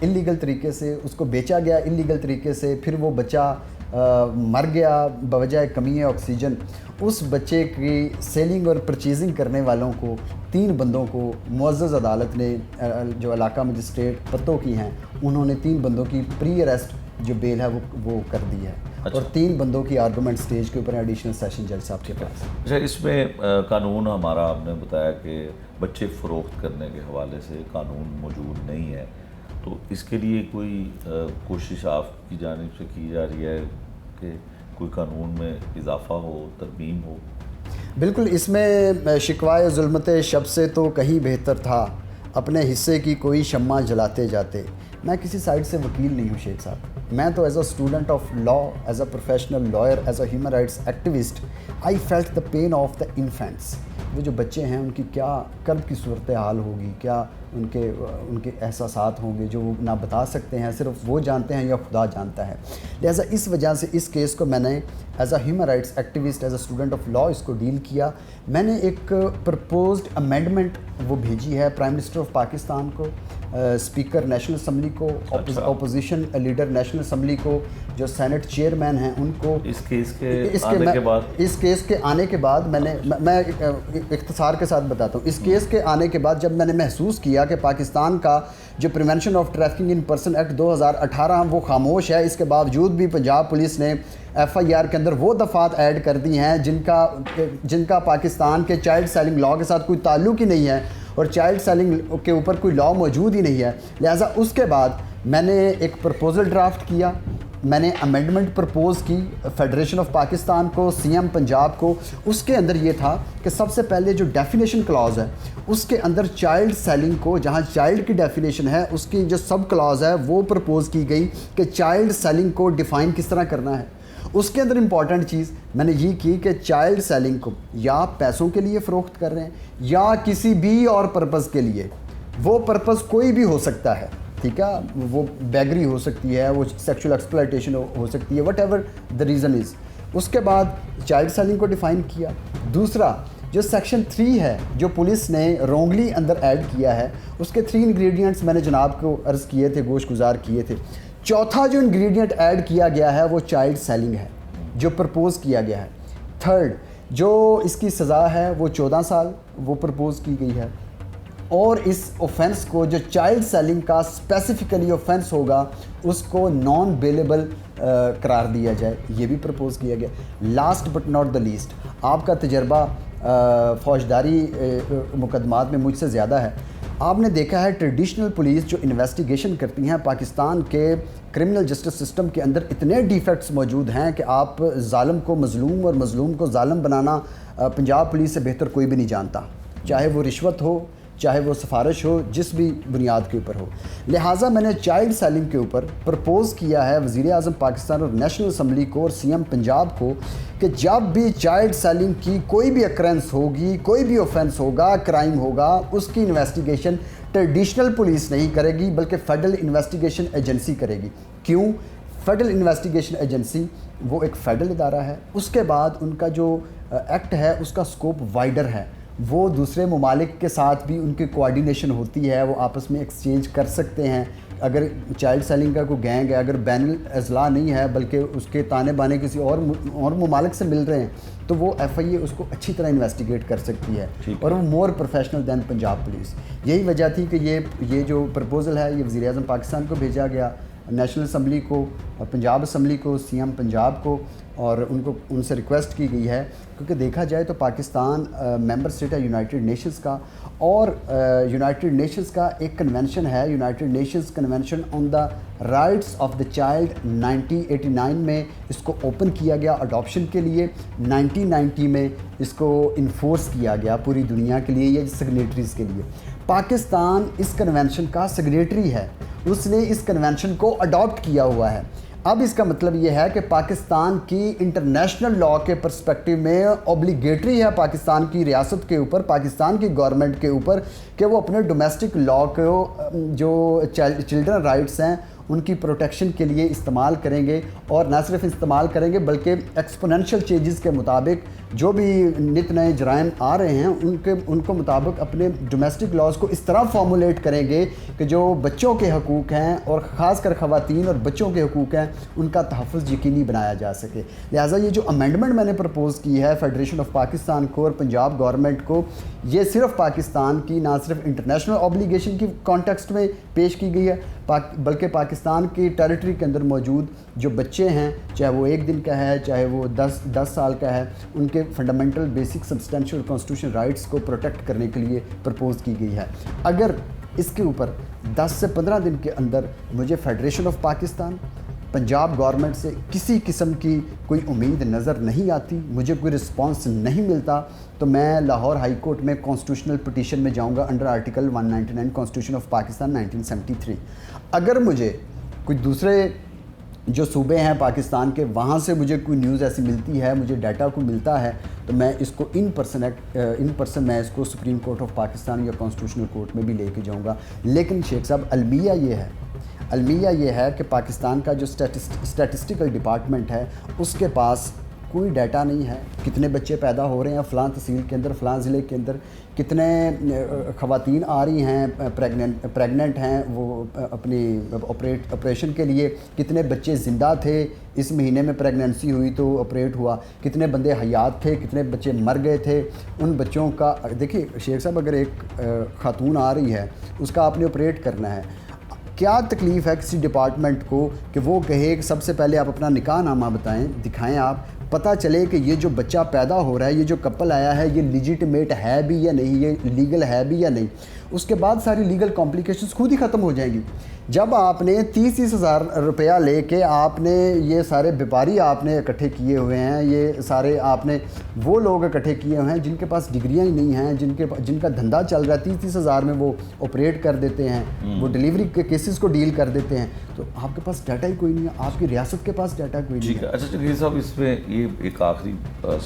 انلیگل طریقے سے، اس کو بیچا گیا انلیگل طریقے سے، پھر وہ بچہ مر گیا بوجہ کمی آکسیجن، اس بچے کی سیلنگ اور پرچیزنگ کرنے والوں کو 3 بندوں کو معزز عدالت نے جو علاقہ مجسٹریٹ پتوں کی ہیں انہوں نے 3 بندوں کی پری اریسٹ جو بیل ہے وہ کر دی ہے، اور 3 بندوں کی آرگومنٹ سٹیج کے اوپر ایڈیشنل سیشن جج صاحب کے پاس۔ اچھا، اس میں قانون ہمارا آپ نے بتایا کہ بچے فروخت کرنے کے حوالے سے قانون موجود نہیں ہے، تو اس کے لیے کوئی کوشش آپ کی جانب سے کی جا رہی ہے کہ کوئی قانون میں اضافہ ہو، ترمیم ہو؟ بالکل، اس میں شکوائے ظلمت شب سے تو کہیں بہتر تھا، اپنے حصے کی کوئی شمع جلاتے جاتے۔ میں کسی سائڈ سے وکیل نہیں ہوں شیخ صاحب، میں تو as a student of law, as a professional lawyer, as a human rights activist, I felt the pain of the infants. وہ جو بچے ہیں ان کی کیا کرب کی صورتحال ہوگی، کیا ان کے احساسات ہوں گے جو وہ نہ بتا سکتے ہیں، صرف وہ جانتے ہیں یا خدا جانتا ہے۔ لہٰذا اس وجہ سے اس کیس کو میں نے as a human rights activist, as a student of law اس کو ڈیل کیا۔ میں نے ایک پرپوزڈ امینڈمنٹ وہ بھیجی ہے پرائم منسٹر آف پاکستان کو، اسپیکر نیشنل اسمبلی کو، اپوزیشن لیڈر نیشنل اسمبلی کو، جو سینٹ چیئرمین ہیں ان کو۔ اس کیس کے آنے کے بعد میں اختصار کے ساتھ بتاتا ہوں، اس کیس کے آنے کے بعد جب میں نے محسوس کیا کہ پاکستان کا جو prevention of trafficking in person act 2018 وہ خاموش ہے، اس کے باوجود بھی پنجاب پولیس نے ایف آئی آر کے اندر وہ دفعات ایڈ کر دی ہیں جن کا پاکستان کے چائلڈ سیلنگ لا کے ساتھ کوئی تعلق ہی نہیں ہے، اور چائلڈ سیلنگ کے اوپر کوئی لا موجود ہی نہیں ہے۔ لہٰذا اس کے بعد میں نے ایک پرپوزل ڈرافٹ کیا، میں نے امینڈمنٹ پرپوز کی فیڈریشن آف پاکستان کو، سی ایم پنجاب کو۔ اس کے اندر یہ تھا کہ سب سے پہلے جو ڈیفینیشن کلاز ہے اس کے اندر چائلڈ سیلنگ کو، جہاں چائلڈ کی ڈیفینیشن ہے اس کی جو سب کلاز ہے وہ پرپوز کی گئی کہ چائلڈ سیلنگ کو ڈیفائن کس طرح کرنا ہے۔ اس کے اندر امپورٹنٹ چیز میں نے یہ کی کہ چائلڈ سیلنگ کو یا پیسوں کے لیے فروخت کر رہے ہیں یا کسی بھی اور پرپز کے لیے، وہ پرپز کوئی بھی ہو سکتا ہے، ٹھیک ہے، وہ بیگری ہو سکتی ہے، وہ سیکشول ایکسپلائٹیشن ہو سکتی ہے، whatever the reason is. اس کے بعد چائلڈ سیلنگ کو ڈیفائن کیا۔ دوسرا جو سیکشن 3 ہے جو پولیس نے رونگلی اندر ایڈ کیا ہے، اس کے 3 انگریڈینٹس میں نے جناب کو عرض کیے تھے، گوش گزار کیے تھے۔ چوتھا جو انگریڈینٹ ایڈ کیا گیا ہے وہ چائلڈ سیلنگ ہے جو پرپوز کیا گیا ہے۔ تھرڈ جو اس کی سزا ہے وہ 14 سال وہ پرپوز کی گئی ہے، اور اس اوفینس کو جو چائلڈ سیلنگ کا اسپیسیفکلی اوفینس ہوگا اس کو نان بیلیبل قرار دیا جائے، یہ بھی پرپوز کیا گیا۔ Last but not the least, آپ کا تجربہ فوجداری مقدمات میں مجھ سے زیادہ ہے، آپ نے دیکھا ہے ٹریڈیشنل پولیس جو انویسٹیگیشن کرتی ہیں پاکستان کے کرمنل جسٹس سسٹم کے اندر اتنے ڈیفیکٹس موجود ہیں کہ آپ ظالم کو مظلوم اور مظلوم کو ظالم بنانا پنجاب پولیس سے بہتر کوئی بھی نہیں جانتا، چاہے وہ رشوت ہو، چاہے وہ سفارش ہو، جس بھی بنیاد کے اوپر ہو۔ لہٰذا میں نے چائلڈ سیلنگ کے اوپر پرپوز کیا ہے وزیر اعظم پاکستان اور نیشنل اسمبلی کو اور سی ایم پنجاب کو کہ جب بھی چائلڈ سیلنگ کی کوئی بھی اکرنس ہوگی، کوئی بھی اوفینس ہوگا، کرائم ہوگا، اس کی انویسٹیگیشن ٹریڈیشنل پولیس نہیں کرے گی بلکہ فیڈرل انویسٹیگیشن ایجنسی کرے گی۔ کیوں؟ فیڈرل انویسٹیگیشن ایجنسی وہ ایک فیڈرل ادارہ ہے، اس کے بعد ان کا جو ایکٹ ہے اس کا سکوپ وائڈر ہے، وہ دوسرے ممالک کے ساتھ بھی ان کی کوآرڈینیشن ہوتی ہے، وہ آپس میں ایکسچینج کر سکتے ہیں اگر چائلڈ سیلنگ کا کوئی گینگ ہے، اگر بین الاضلاع نہیں ہے بلکہ اس کے تانے بانے کسی اور ممالک سے مل رہے ہیں، تو وہ ایف آئی اے اس کو اچھی طرح انویسٹیگیٹ کر سکتی ہے اور وہ مور پروفیشنل دین پنجاب پولیس. یہی وجہ تھی کہ یہ جو پرپوزل ہے یہ وزیر اعظم پاکستان کو بھیجا گیا، نیشنل اسمبلی کو، پنجاب اسمبلی کو، سی ایم پنجاب کو، اور ان سے ریکویسٹ کی گئی ہے. کیونکہ دیکھا جائے تو پاکستان ممبر اسٹیٹ ہے یونائٹڈ نیشنز کا، اور یونائٹڈ نیشنز کا ایک کنونشن ہے، United nations convention on the rights of the child 1989 میں اس کو اوپن کیا گیا اڈاپشن کے لیے، 1990 میں اس کو انفورس کیا گیا پوری دنیا کے لیے یا سگنیٹریز کے لیے. پاکستان اس کنونشن کا سگنیٹری ہے، اس نے اس کنونشن کو اڈاپٹ کیا ہوا ہے. اب اس کا مطلب یہ ہے کہ پاکستان کی انٹرنیشنل لا کے پرسپیکٹیو میں اوبلیگیٹری ہے پاکستان کی ریاست کے اوپر، پاکستان کی گورنمنٹ کے اوپر، کہ وہ اپنے ڈومیسٹک لا کو جو چلڈرن رائٹس ہیں ان کی پروٹیکشن کے لیے استعمال کریں گے، اور نہ صرف استعمال کریں گے بلکہ ایکسپوننشل چینجز کے مطابق جو بھی نت نئے جرائم آ رہے ہیں ان کو مطابق اپنے ڈومیسٹک لاز کو اس طرح فارمولیٹ کریں گے کہ جو بچوں کے حقوق ہیں اور خاص کر خواتین اور بچوں کے حقوق ہیں ان کا تحفظ یقینی بنایا جا سکے. لہٰذا یہ جو امینڈمنٹ میں نے پرپوز کی ہے فیڈریشن آف پاکستان کو اور پنجاب گورنمنٹ کو، یہ صرف پاکستان کی نہ صرف انٹرنیشنل اوبلیگیشن کی کانٹیکسٹ میں پیش کی گئی ہے بلکہ پاکستان کی ٹیریٹری کے اندر موجود جو بچے ہیں، چاہے وہ 1 دن کا ہے چاہے وہ 10 سال کا ہے، ان کے fundamental basic substantial constitution rights کو پروٹیکٹ کرنے کے لیے پرپوز کی گئی ہے. اگر اس کے اوپر 10 سے 15 دن کے اندر مجھے federation of Pakistan, Punjab government سے کسی قسم کی کوئی امید نظر نہیں آتی، مجھے کوئی رسپانس نہیں ملتا، تو میں لاہور ہائی کورٹ میں کانسٹیٹیوشنل پٹیشن میں جاؤں گا under article 199 constitution of Pakistan 1973. اگر مجھے کوئی دوسرے جو صوبے ہیں پاکستان کے وہاں سے مجھے کوئی نیوز ایسی ملتی ہے، مجھے ڈیٹا کو ملتا ہے، تو میں اس کو ان پرسن میں اس کو سپریم کورٹ آف پاکستان یا کانسٹیٹیوشنل کورٹ میں بھی لے کے جاؤں گا. لیکن شیخ صاحب المیہ یہ ہے کہ پاکستان کا جو اسٹیٹسٹیکل ڈپارٹمنٹ ہے اس کے پاس کوئی ڈیٹا نہیں ہے کتنے بچے پیدا ہو رہے ہیں فلاں تحصیل کے اندر، فلاں ضلع کے اندر، کتنے خواتین آ رہی ہیں پریگننٹ ہیں وہ اپنی آپریشن کے لیے، کتنے بچے زندہ تھے اس مہینے میں پریگننسی ہوئی تو آپریٹ ہوا، کتنے بندے حیات تھے، کتنے بچے مر گئے تھے. ان بچوں کا دیکھیے شیخ صاحب، اگر ایک خاتون آ رہی ہے اس کا آپ نے آپریٹ کرنا ہے، کیا تکلیف ہے کسی ڈپارٹمنٹ کو کہ وہ کہے کہ سب سے پہلے آپ اپنا نکاح نامہ دکھائیں، آپ پتہ چلے کہ یہ جو بچہ پیدا ہو رہا ہے، یہ جو کپل آیا ہے، یہ لیجیٹمیٹ ہے بھی یا نہیں، یہ لیگل ہے بھی یا نہیں. اس کے بعد ساری لیگل کمپلیکیشنز خود ہی ختم ہو جائیں گی. جب آپ نے 30 ہزار روپیہ لے کے آپ نے یہ سارے بیپاری آپ نے اکٹھے کیے ہوئے ہیں، یہ سارے آپ نے وہ لوگ اکٹھے کیے ہوئے ہیں جن کے پاس ڈگریاں ہی نہیں ہیں، جن کا دھندا چل رہا ہے، 30 ہزار میں وہ آپریٹ کر دیتے ہیں، وہ ڈیلیوری کے کیسز کو ڈیل کر دیتے ہیں، تو آپ کے پاس ڈیٹا ہی کوئی نہیں ہے، آپ کی ریاست کے پاس ڈیٹا کوئی نہیں ہے. اچھا جگیر صاحب، اس میں یہ ایک آخری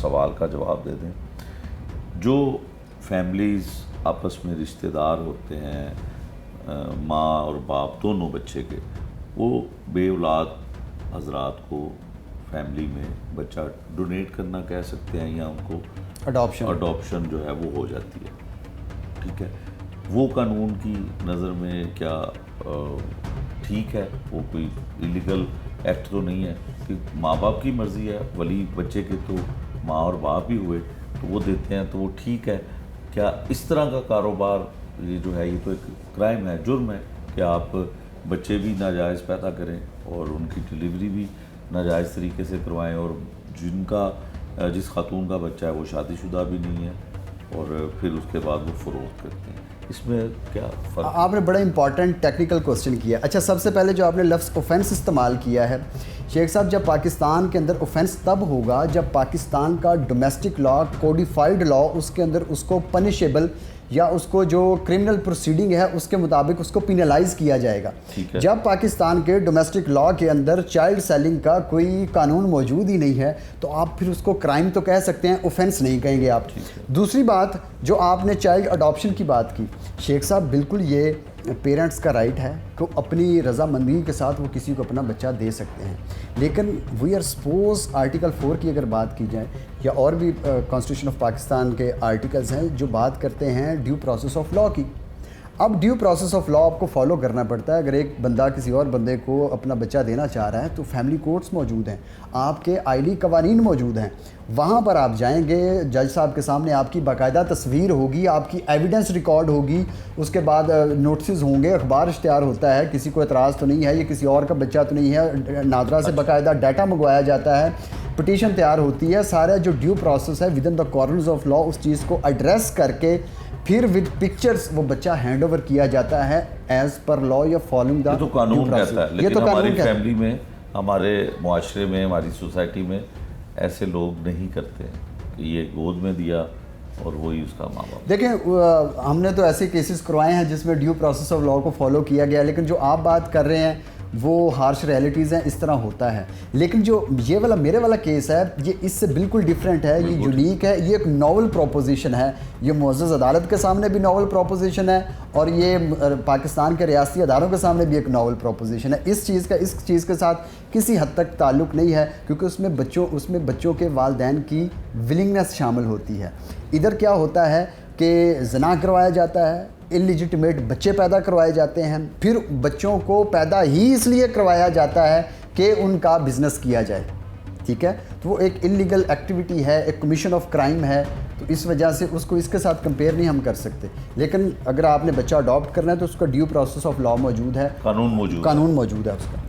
سوال کا جواب دے دیں. جو فیملیز آپس میں رشتہ دار ہوتے ہیں، ماں اور باپ دونوں بچے کے، وہ بے اولاد حضرات کو فیملی میں بچہ ڈونیٹ کرنا کہہ سکتے ہیں یا ان کو اڈاپشن جو ہے وہ ہو جاتی ہے. ٹھیک ہے، وہ قانون کی نظر میں کیا ٹھیک ہے؟ وہ کوئی ایلیگل ایکٹ تو نہیں ہے کہ ماں باپ کی مرضی ہے، ولی بچے کے تو ماں اور باپ ہی ہوئے تو وہ دیتے ہیں، تو وہ ٹھیک ہے؟ کیا اس طرح کا کاروبار یہ جو ہے یہ تو ایک کرائم ہے، جرم ہے کہ آپ بچے بھی ناجائز پیدا کریں اور ان کی ڈلیوری بھی ناجائز طریقے سے کروائیں، اور جس خاتون کا بچہ ہے وہ شادی شدہ بھی نہیں ہے اور پھر اس کے بعد وہ فروخت کرتے ہیں. اس میں کیا فرق؟ آپ نے بڑا امپورٹنٹ ٹیکنیکل کوسچن کیا. اچھا، سب سے پہلے جو آپ نے لفظ اوفینس استعمال کیا ہے شیخ صاحب، جب پاکستان کے اندر اوفینس تب ہوگا جب پاکستان کا ڈومیسٹک لا، کوڈیفائڈ لا، اس کے اندر اس کو پنشیبل یا اس کو جو کرمنل پروسیڈنگ ہے اس کے مطابق اس کو پینلائز کیا جائے گا. جب پاکستان کے ڈومیسٹک لا کے اندر چائلڈ سیلنگ کا کوئی قانون موجود ہی نہیں ہے تو آپ پھر اس کو کرائم تو کہہ سکتے ہیں، اوفینس نہیں کہیں گے آپ. دوسری بات جو آپ نے چائلڈ اڈاپشن کی بات کی شیخ صاحب، بالکل یہ پیرنٹس کا رائٹ ہے کہ اپنی رضامندی کے ساتھ وہ کسی کو اپنا بچہ دے سکتے ہیں، لیکن وی آر سپوز آرٹیکل 4 کی اگر بات کی جائے یا اور بھی کانسٹیٹیوشن آف پاکستان کے آرٹیکلز ہیں جو بات کرتے ہیں ڈیو پروسیس آف لا کی. اب ڈیو پروسیس آف لا آپ کو فالو کرنا پڑتا ہے. اگر ایک بندہ کسی اور بندے کو اپنا بچہ دینا چاہ رہا ہے تو فیملی کورٹس موجود ہیں, آپ کے آئلی قوانین موجود ہیں, وہاں پر آپ جائیں گے, جج صاحب کے سامنے آپ کی باقاعدہ تصویر ہوگی, آپ کی ایویڈنس ریکارڈ ہوگی, اس کے بعد نوٹسز ہوں گے, اخبار اشتہار ہوتا ہے, کسی کو اعتراض تو نہیں ہے, یہ کسی اور کا بچہ تو نہیں ہے, نادرا سے باقاعدہ ڈیٹا منگوایا جاتا ہے, پٹیشن تیار ہوتی ہے, سارا جو ڈیو پروسیس ہے within the corners of law اس چیز کو ایڈریس کر کے پھر ود پکچرز وہ بچہ ہینڈ اوور کیا جاتا ہے ایز پر لا یا فالوئنگ دا. یہ تو قانون کہتا ہے, لیکن ہماری فیملی میں, ہمارے معاشرے میں, ہماری سوسائٹی میں ایسے لوگ نہیں کرتے کہ یہ گود میں دیا اور وہی اس کا ماں باپ. دیکھیں ہم نے تو ایسے کیسز کروائے ہیں جس میں ڈیو پروسیس آف لا کو فالو کیا گیا, لیکن جو آپ بات کر رہے ہیں وہ ہارش ریئلٹیز ہیں, اس طرح ہوتا ہے. لیکن جو یہ والا میرے والا کیس ہے یہ اس سے بالکل ڈیفرنٹ ہے, یہ یونیک ہے, یہ ایک ناول پروپوزیشن ہے, یہ معزز عدالت کے سامنے بھی ناول پروپوزیشن ہے اور یہ پاکستان کے ریاستی اداروں کے سامنے بھی ایک ناول پروپوزیشن ہے. اس چیز کے ساتھ کسی حد تک تعلق نہیں ہے کیونکہ اس میں بچوں کے والدین کی ولنگنس شامل ہوتی ہے. ادھر کیا ہوتا ہے کہ زنا کروایا جاتا ہے, انلیجٹمیٹ بچے پیدا کروائے جاتے ہیں, پھر بچوں کو پیدا ہی اس لیے کروایا جاتا ہے کہ ان کا بزنس کیا جائے, ٹھیک ہے, تو وہ ایک انلیگل ایکٹیویٹی ہے, ایک کمیشن آف کرائم ہے, تو اس وجہ سے اس کو اس کے ساتھ کمپیئر نہیں ہم کر سکتے. لیکن اگر آپ نے بچہ اڈاپٹ کرنا ہے تو اس کا ڈیو پروسیس آف لا موجود ہے, قانون موجود ہے اس کا.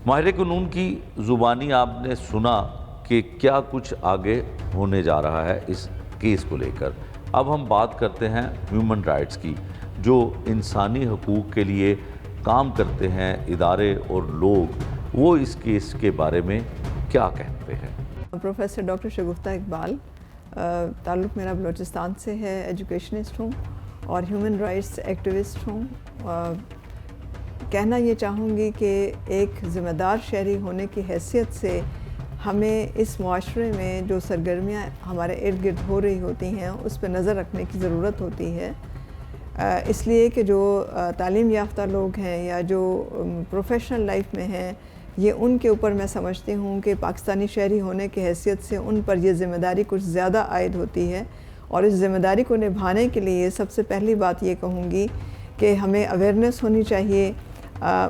ماہر قانون کی زبانی آپ نے سنا کہ کیا کچھ آگے ہونے جا رہا ہے اس کیس کو لے کر. اب ہم بات کرتے ہیں ہیومن رائٹس کی, جو انسانی حقوق کے لیے کام کرتے ہیں ادارے اور لوگ, وہ اس کیس کے بارے میں کیا کہتے ہیں. پروفیسر ڈاکٹر شگفتہ اقبال, تعلق میرا بلوچستان سے ہے, ایجوکیشنسٹ ہوں اور ہیومن رائٹس ایکٹیوسٹ ہوں. کہنا یہ چاہوں گی کہ ایک ذمہ دار شہری ہونے کی حیثیت سے ہمیں اس معاشرے میں جو سرگرمیاں ہمارے ارد گرد ہو رہی ہوتی ہیں اس پہ نظر رکھنے کی ضرورت ہوتی ہے, اس لیے کہ جو تعلیم یافتہ لوگ ہیں یا جو پروفیشنل لائف میں ہیں, یہ ان کے اوپر میں سمجھتی ہوں کہ پاکستانی شہری ہونے کی حیثیت سے ان پر یہ ذمہ داری کچھ زیادہ عائد ہوتی ہے. اور اس ذمہ داری کو نبھانے کے لیے سب سے پہلی بات یہ کہوں گی کہ ہمیں اویئرنیس ہونی چاہیے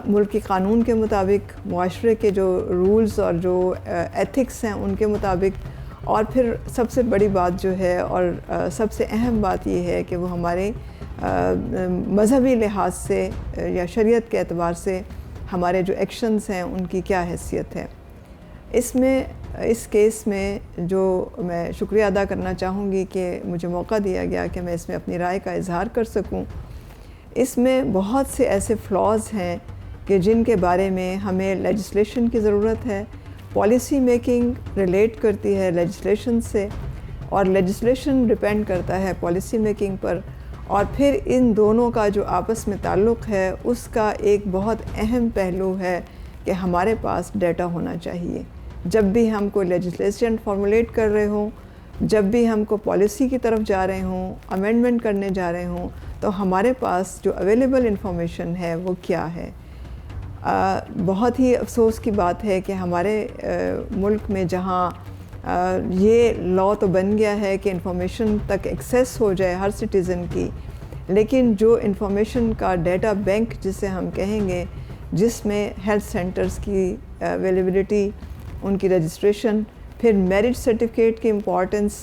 ملکی قانون کے مطابق, معاشرے کے جو رولز اور جو ایتھکس ہیں ان کے مطابق, اور پھر سب سے بڑی بات جو ہے اور سب سے اہم بات یہ ہے کہ وہ ہمارے مذہبی لحاظ سے یا شریعت کے اعتبار سے ہمارے جو ایکشنز ہیں ان کی کیا حیثیت ہے. اس کیس میں جو میں شکریہ ادا کرنا چاہوں گی کہ مجھے موقع دیا گیا کہ میں اس میں اپنی رائے کا اظہار کر سکوں. اس میں بہت سے ایسے فلاز ہیں کہ جن کے بارے میں ہمیں لیجسلیشن کی ضرورت ہے. پالیسی میکنگ ریلیٹ کرتی ہے لیجسلیشن سے اور لیجسلیشن ڈپینڈ کرتا ہے پالیسی میکنگ پر, اور پھر ان دونوں کا جو آپس میں تعلق ہے اس کا ایک بہت اہم پہلو ہے کہ ہمارے پاس ڈیٹا ہونا چاہیے. جب بھی ہم کوئی لیجسلیشن فارمولیٹ کر رہے ہوں, جب بھی ہم کو پالیسی کی طرف جا رہے ہوں, امینڈمنٹ کرنے جا رہے ہوں, تو ہمارے پاس جو اویلیبل انفارمیشن ہے وہ کیا ہے. بہت ہی افسوس کی بات ہے کہ ہمارے ملک میں جہاں یہ لا تو بن گیا ہے کہ انفارمیشن تک ایکسیس ہو جائے ہر سٹیزن کی, لیکن جو انفارمیشن کا ڈیٹا بینک جسے ہم کہیں گے, جس میں ہیلتھ سینٹرز کی اویلیبلٹی, ان کی رجسٹریشن, پھر میرج سرٹیفکیٹ کی امپورٹنس,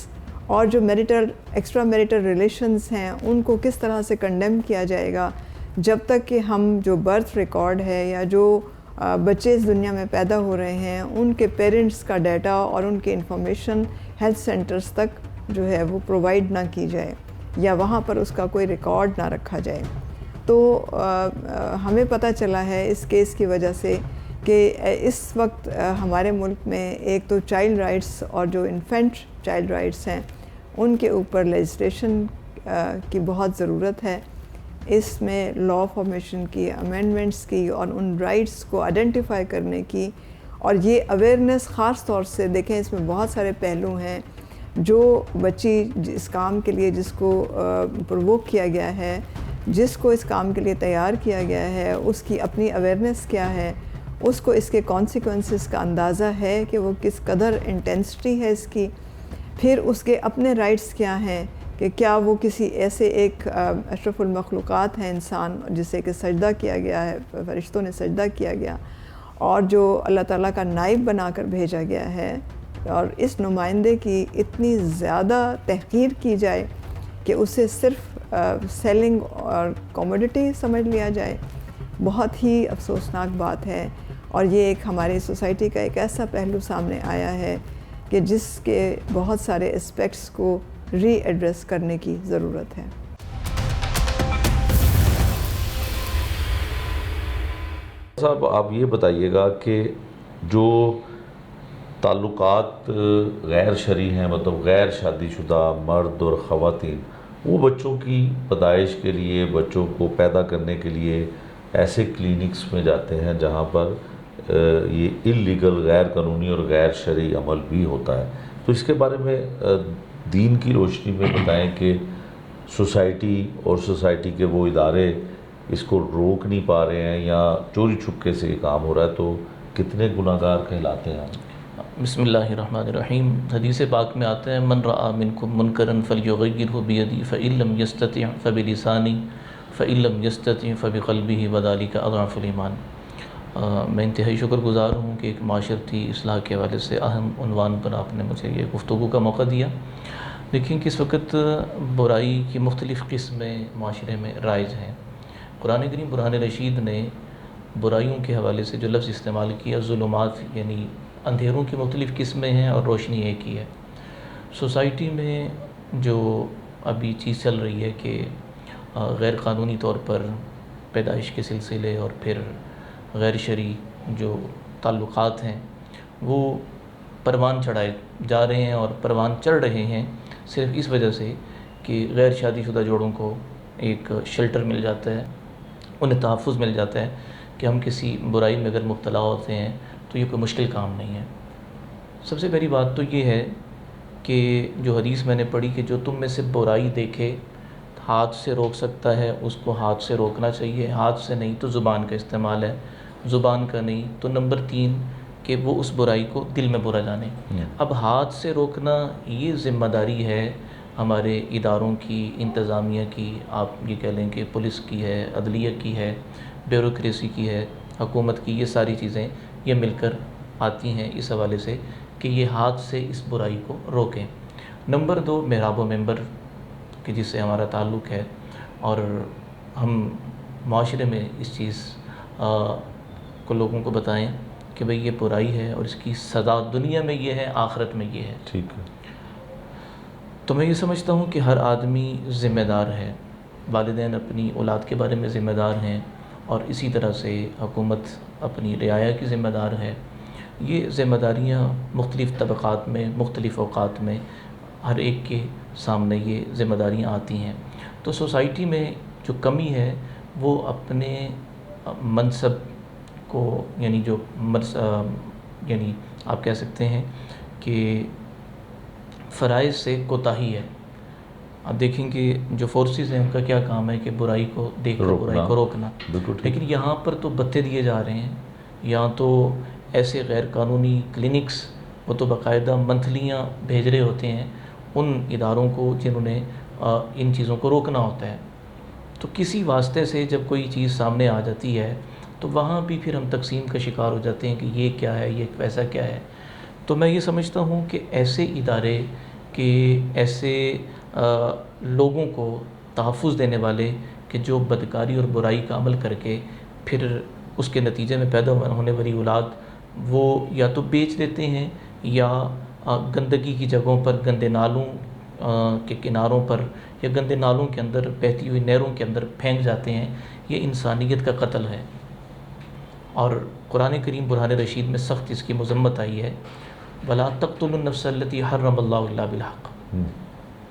اور جو میریٹل ایکسٹرا میریٹل ریلیشنز ہیں ان کو کس طرح سے کنڈیم کیا جائے گا, جب تک کہ ہم جو برتھ ریکارڈ ہے یا جو بچے اس دنیا میں پیدا ہو رہے ہیں ان کے پیرنٹس کا ڈیٹا اور ان کی انفارمیشن ہیلتھ سینٹرز تک جو ہے وہ پرووائڈ نہ کی جائے یا وہاں پر اس کا کوئی ریکارڈ نہ رکھا جائے. تو ہمیں پتہ چلا ہے اس کیس کی وجہ سے کہ اس وقت ہمارے ملک میں ایک تو چائلڈ رائٹس اور جو انفینٹ چائلڈ رائٹس ہیں ان کے اوپر لیجسلیشن کی بہت ضرورت ہے. اس میں لا فارمیشن کی, امینڈمنٹس کی اور ان رائٹس کو آئیڈینٹیفائی کرنے کی, اور یہ اویئرنیس خاص طور سے دیکھیں اس میں بہت سارے پہلو ہیں. جو بچی اس کام کے لیے جس کو پرووک کیا گیا ہے, جس کو اس کام کے لیے تیار کیا گیا ہے, اس کی اپنی اویئرنیس کیا ہے, اس کو اس کے کانسیکوینسز کا اندازہ ہے کہ وہ کس قدر انٹینسٹی ہے اس کی. پھر اس کے اپنے رائٹس کیا ہیں، کہ کیا وہ کسی ایسے ایک اشرف المخلوقات ہے انسان جسے کہ سجدہ کیا گیا ہے، فرشتوں نے سجدہ کیا گیا، اور جو اللہ تعالیٰ کا نائب بنا کر بھیجا گیا ہے، اور اس نمائندے کی اتنی زیادہ تحقیر کی جائے کہ اسے صرف سیلنگ اور کوموڈٹی سمجھ لیا جائے، بہت ہی افسوسناک بات ہے۔ اور یہ ایک ہماری سوسائٹی کا ایک ایسا پہلو سامنے آیا ہے کہ جس کے بہت سارے اسپیکٹس کو ری ایڈریس کرنے کی ضرورت ہے۔ صاحب آپ یہ بتائیے گا کہ جو تعلقات غیر شرعی ہیں، مطلب غیر شادی شدہ مرد اور خواتین، وہ بچوں کی پیدائش کے لیے، بچوں کو پیدا کرنے کے لیے ایسے کلینکس میں جاتے ہیں جہاں پر یہ اللیگل، غیر قانونی اور غیر شرعی عمل بھی ہوتا ہے، تو اس کے بارے میں دین کی روشنی میں بتائیں کہ سوسائٹی اور سوسائٹی کے وہ ادارے اس کو روک نہیں پا رہے ہیں، یا چوری چھپکے سے یہ کام ہو رہا ہے، تو کتنے گناہ گار کہلاتے ہیں؟ بسم اللہ الرحمن الرحیم۔ حدیث پاک میں آتا ہے من رأى منکم منکرا فلیغیرہ بیدی فإن لم یستطع فبلسانہ فإن لم یستطع فبقلبہ وذلک اضعف الایمان۔ میں انتہائی شکر گزار ہوں کہ ایک معاشرتی اصلاح کے حوالے سے اہم عنوان پر آپ نے مجھے یہ گفتگو کا موقع دیا۔ دیکھیں کہ اس وقت برائی کی مختلف قسمیں معاشرے میں رائج ہیں۔ قرآن کریم برہان رشید نے برائیوں کے حوالے سے جو لفظ استعمال کیا، ظلمات، یعنی اندھیروں کی مختلف قسمیں ہیں اور روشنی ایک ہی ہے۔ سوسائٹی میں جو ابھی چیز چل رہی ہے کہ غیر قانونی طور پر پیدائش کے سلسلے اور پھر غیر شرعی جو تعلقات ہیں وہ پروان چڑھائے جا رہے ہیں، اور پروان چڑھ رہے ہیں صرف اس وجہ سے کہ غیر شادی شدہ جوڑوں کو ایک شیلٹر مل جاتا ہے، انہیں تحفظ مل جاتا ہے کہ ہم کسی برائی میں اگر مبتلا ہوتے ہیں تو یہ کوئی مشکل کام نہیں ہے۔ سب سے پہلی بات تو یہ ہے کہ جو حدیث میں نے پڑھی کہ جو تم میں سے برائی دیکھے ہاتھ سے روک سکتا ہے اس کو ہاتھ سے روکنا چاہیے، ہاتھ سے نہیں تو زبان کا استعمال ہے، زبان کا نہیں تو نمبر 3 کہ وہ اس برائی کو دل میں برا جانے۔ اب ہاتھ سے روکنا یہ ذمہ داری ہے ہمارے اداروں کی، انتظامیہ کی، آپ یہ کہہ لیں کہ پولیس کی ہے، عدلیہ کی ہے، بیوروکریسی کی ہے، حکومت کی، یہ ساری چیزیں یہ مل کر آتی ہیں اس حوالے سے کہ یہ ہاتھ سے اس برائی کو روکیں۔ نمبر 2 محراب و ممبر کہ جس سے ہمارا تعلق ہے، اور ہم معاشرے میں اس چیز کو لوگوں کو بتائیں کہ بھئی یہ برائی ہے اور اس کی سزا دنیا میں یہ ہے، آخرت میں یہ ہے۔ ٹھیک ہے۔ تو میں یہ سمجھتا ہوں کہ ہر آدمی ذمہ دار ہے، والدین اپنی اولاد کے بارے میں ذمہ دار ہیں، اور اسی طرح سے حکومت اپنی رعایا کی ذمہ دار ہے۔ یہ ذمہ داریاں مختلف طبقات میں، مختلف اوقات میں ہر ایک کے سامنے یہ ذمہ داریاں آتی ہیں۔ تو سوسائٹی میں جو کمی ہے وہ اپنے منصب کو، یعنی جو یعنی آپ کہہ سکتے ہیں کہ فرائض سے کوتاہی ہے۔ آپ دیکھیں کہ جو فورسز ہیں ان کا کیا کام ہے کہ برائی کو دیکھ کر برائی کو روکنا، لیکن یہاں پر تو بتے دیے جا رہے ہیں، یہاں تو ایسے غیر قانونی کلینکس وہ تو باقاعدہ منتھلیاں بھیج رہے ہوتے ہیں ان اداروں کو جنہوں نے ان چیزوں کو روکنا ہوتا ہے۔ تو کسی واسطے سے جب کوئی چیز سامنے آ جاتی ہے تو وہاں بھی پھر ہم تقسیم کا شکار ہو جاتے ہیں کہ یہ کیا ہے، یہ ویسا کیا ہے۔ تو میں یہ سمجھتا ہوں کہ ایسے ادارے کہ ایسے لوگوں کو تحفظ دینے والے کہ جو بدکاری اور برائی کا عمل کر کے پھر اس کے نتیجے میں پیدا ہونے والی اولاد وہ یا تو بیچ دیتے ہیں یا گندگی کی جگہوں پر، گندے نالوں کے کناروں پر یا گندے نالوں کے اندر، بہتی ہوئی نہروں کے اندر پھینک جاتے ہیں، یہ انسانیت کا قتل ہے۔ اور قرآن کریم برہان رشید میں سخت اس کی مذمت آئی ہے، وَلَا تَقْتُلُوا النَّفْسَ الَّتِي حَرَّمَ اللَّهُ إِلَّا بِالْحَقِّ،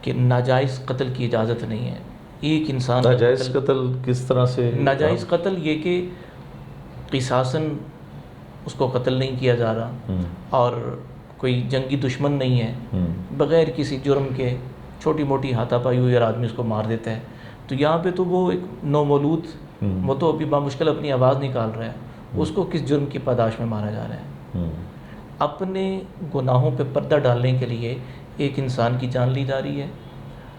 کہ ناجائز قتل کی اجازت نہیں ہے۔ ایک انسان ناجائز قتل کس طرح سے؟ ناجائز قتل یہ کہ قصاصاً اس کو قتل نہیں کیا جا رہا، اور کوئی جنگی دشمن نہیں ہے، بغیر کسی جرم کے چھوٹی موٹی ہاتھا پائی ہوئی اور آدمی اس کو مار دیتا ہے۔ تو یہاں پہ تو وہ ایک نومولود، وہ تو ابھی بامشکل اپنی آواز نکال رہا ہے، اس کو کس جرم کی پاداش میں مارا جا رہا ہے؟ اپنے گناہوں پہ پردہ ڈالنے کے لیے ایک انسان کی جان لی جا رہی ہے،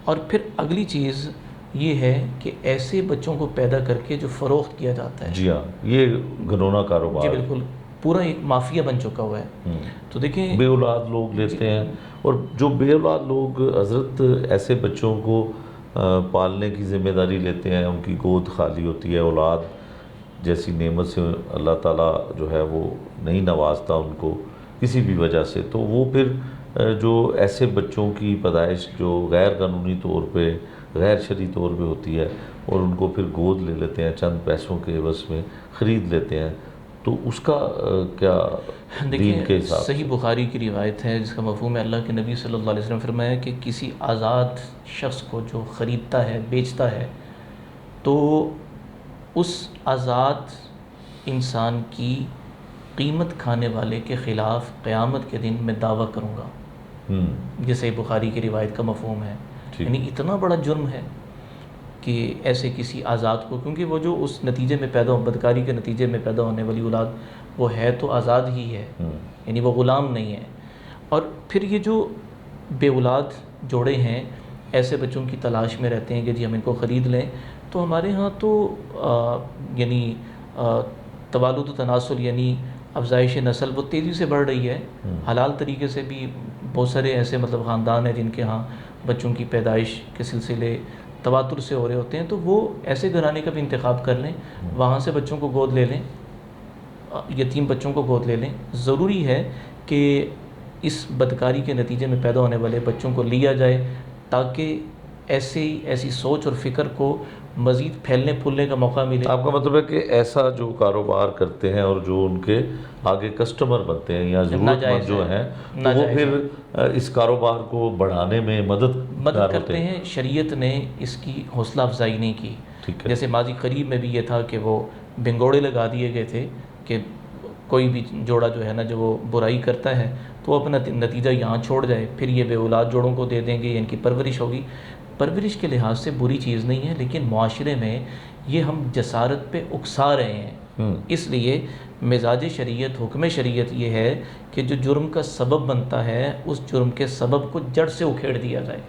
اور پھر اگلی چیز یہ ہے کہ ایسے بچوں کو پیدا کر کے جو فروخت کیا جاتا ہے، جی ہاں، یہ گھنونا کاروبار جی بالکل، پورا ایک مافیا بن چکا ہوا ہے. تو دیکھیں بے اولاد لوگ لیتے ہیں، اور جو بے اولاد لوگ حضرت ایسے بچوں کو پالنے کی ذمہ داری لیتے ہیں، ان کی گود خالی ہوتی ہے، اولاد جیسی نعمت سے اللہ تعالیٰ جو ہے وہ نہیں نوازتا ان کو کسی بھی وجہ سے، تو وہ پھر جو ایسے بچوں کی پیدائش جو غیر قانونی طور پہ، غیر شرعی طور پہ ہوتی ہے، اور ان کو پھر گود لے لیتے ہیں، چند پیسوں کے عوض میں خرید لیتے ہیں، تو اس کا کیا دین کے دیکھیں حساب سے؟ صحیح بخاری کی روایت ہے جس کا مفہوم ہے، اللہ کے نبی صلی اللہ علیہ وسلم فرمایا کہ کسی آزاد شخص کو جو خریدتا ہے، بیچتا ہے، تو اس آزاد انسان کی قیمت کھانے والے کے خلاف قیامت کے دن میں دعویٰ کروں گا. یہ صحیح بخاری کی روایت کا مفہوم ہے. ٹھیک. یعنی اتنا بڑا جرم ہے کہ ایسے کسی آزاد کو، کیونکہ وہ جو اس نتیجے میں پیدا بدکاری کے نتیجے میں پیدا ہونے والی اولاد وہ ہے تو آزاد ہی ہے، یعنی وہ غلام نہیں ہے. اور پھر یہ جو بے اولاد جوڑے ہیں ایسے بچوں کی تلاش میں رہتے ہیں کہ جی ہم ان کو خرید لیں، تو ہمارے ہاں تو یعنی توالد و تناسل یعنی افزائش نسل وہ تیزی سے بڑھ رہی ہے. حلال طریقے سے بھی بہت سارے ایسے مطلب خاندان ہیں جن کے ہاں بچوں کی پیدائش کے سلسلے تواتر سے ہو رہے ہوتے ہیں، تو وہ ایسے گھرانے کا بھی انتخاب کر لیں، وہاں سے بچوں کو گود لے لیں، یتیم بچوں کو گود لے لیں. ضروری ہے کہ اس بدکاری کے نتیجے میں پیدا ہونے والے بچوں کو لیا جائے تاکہ ایسی سوچ اور فکر کو مزید پھیلنے پھولنے کا موقع ملے. آپ کا مطلب ہے کہ ایسا جو کاروبار کرتے ہیں اور جو ان کے آگے کسٹمر بنتے ہیں یا ضرورت مند جو ہیں، تو وہ پھر اس کاروبار کو بڑھانے میں مدد کرتے ہیں. شریعت نے اس کی حوصلہ افزائی نہیں کی. جیسے ماضی قریب میں بھی یہ تھا کہ وہ بنگوڑے لگا دیے گئے تھے کہ کوئی بھی جوڑا جو ہے نا جو وہ برائی کرتا ہے تو وہ اپنا نتیجہ یہاں چھوڑ جائے، پھر یہ بے اولاد جوڑوں کو دے دیں گے، ان کی پرورش ہوگی. پرورش کے لحاظ سے بری چیز نہیں ہے، لیکن معاشرے میں یہ ہم جسارت پہ اکسا رہے ہیں. اس لیے مزاج شریعت، حکم شریعت یہ ہے کہ جو جرم کا سبب بنتا ہے اس جرم کے سبب کو جڑ سے اکھیڑ دیا جائے،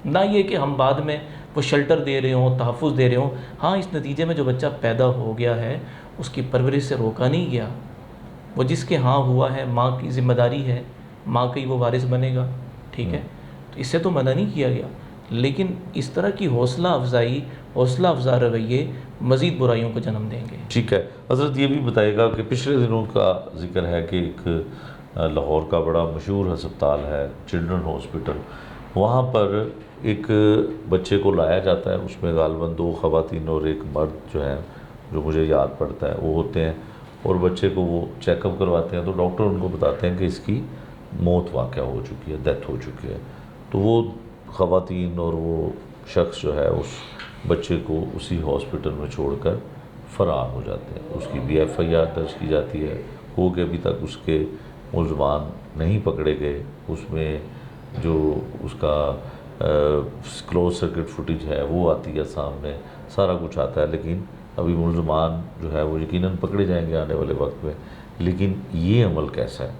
نہ یہ کہ ہم بعد میں وہ شیلٹر دے رہے ہوں، تحفظ دے رہے ہوں. ہاں اس نتیجے میں جو بچہ پیدا ہو گیا ہے اس کی پرورش سے روکا نہیں گیا، وہ جس کے ہاں ہوا ہے ماں کی ذمہ داری ہے، ماں کا ہی وہ وارث بنے گا، ٹھیک ہے، تو اس سے تو منع نہیں کیا گیا. لیکن اس طرح کی حوصلہ افزا رویے مزید برائیوں کو جنم دیں گے. ٹھیک ہے حضرت، یہ بھی بتائے گا کہ پچھلے دنوں کا ذکر ہے کہ ایک لاہور کا بڑا مشہور ہسپتال ہے چلڈرن ہاسپٹل، وہاں پر ایک بچے کو لایا جاتا ہے، اس میں غالباً 2 خواتین اور 1 مرد جو ہیں، جو مجھے یاد پڑتا ہے وہ ہوتے ہیں، اور بچے کو وہ چیک اپ کرواتے ہیں تو ڈاکٹر ان کو بتاتے ہیں کہ اس کی موت واقع ہو چکی ہے، ڈیتھ ہو چکی ہے. تو وہ خواتین اور وہ شخص جو ہے اس بچے کو اسی ہاسپٹل میں چھوڑ کر فرار ہو جاتے ہیں. اس کی بھی FIR درج کی جاتی ہے، ہو کہ ابھی تک اس کے ملزمان نہیں پکڑے گئے. اس میں جو اس کا کلوز سرکٹ فوٹیج ہے وہ آتی ہے سامنے، سارا کچھ آتا ہے، لیکن ابھی ملزمان جو ہے وہ یقیناً پکڑے جائیں گے آنے والے وقت میں. لیکن یہ عمل کیسا ہے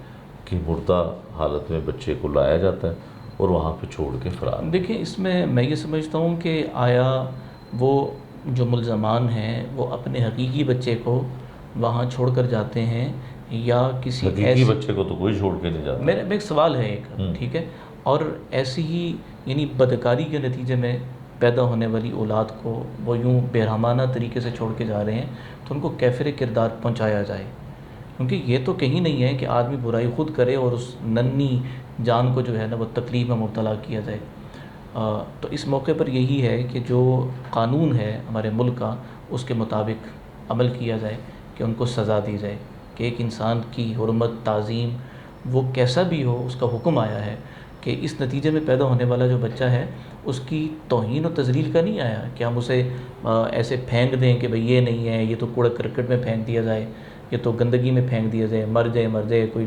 کہ مردہ حالت میں بچے کو لایا جاتا ہے اور وہاں پہ چھوڑ کے فرار؟ دیکھیں اس میں یہ سمجھتا ہوں کہ آیا وہ جو ملزمان ہیں وہ اپنے حقیقی بچے کو وہاں چھوڑ کر جاتے ہیں یا کسی حقیقی بچے کو تو کوئی چھوڑ کے نہیں جاتا. میرا ایک سوال ہے ایک، ٹھیک ہے، اور ایسی ہی یعنی بدکاری کے نتیجے میں پیدا ہونے والی اولاد کو وہ یوں بےرحمانہ طریقے سے چھوڑ کے جا رہے ہیں تو ان کو کیفر کردار پہنچایا جائے. کیونکہ یہ تو کہیں نہیں ہے کہ آدمی برائی خود کرے اور اس ننھی جان کو جو ہے نا وہ تکلیف میں مبتلا کیا جائے. تو اس موقع پر یہی ہے کہ جو قانون ہے ہمارے ملک کا اس کے مطابق عمل کیا جائے کہ ان کو سزا دی جائے کہ ایک انسان کی حرمت، تعظیم وہ کیسا بھی ہو، اس کا حکم آیا ہے کہ اس نتیجے میں پیدا ہونے والا جو بچہ ہے اس کی توہین و تذلیل کا نہیں آیا کہ ہم اسے ایسے پھینک دیں کہ بھئی یہ نہیں ہے، یہ تو کوڑا کرکٹ میں پھینک دیا جائے، یہ تو گندگی میں پھینک دیا جائے، مر جائے کوئی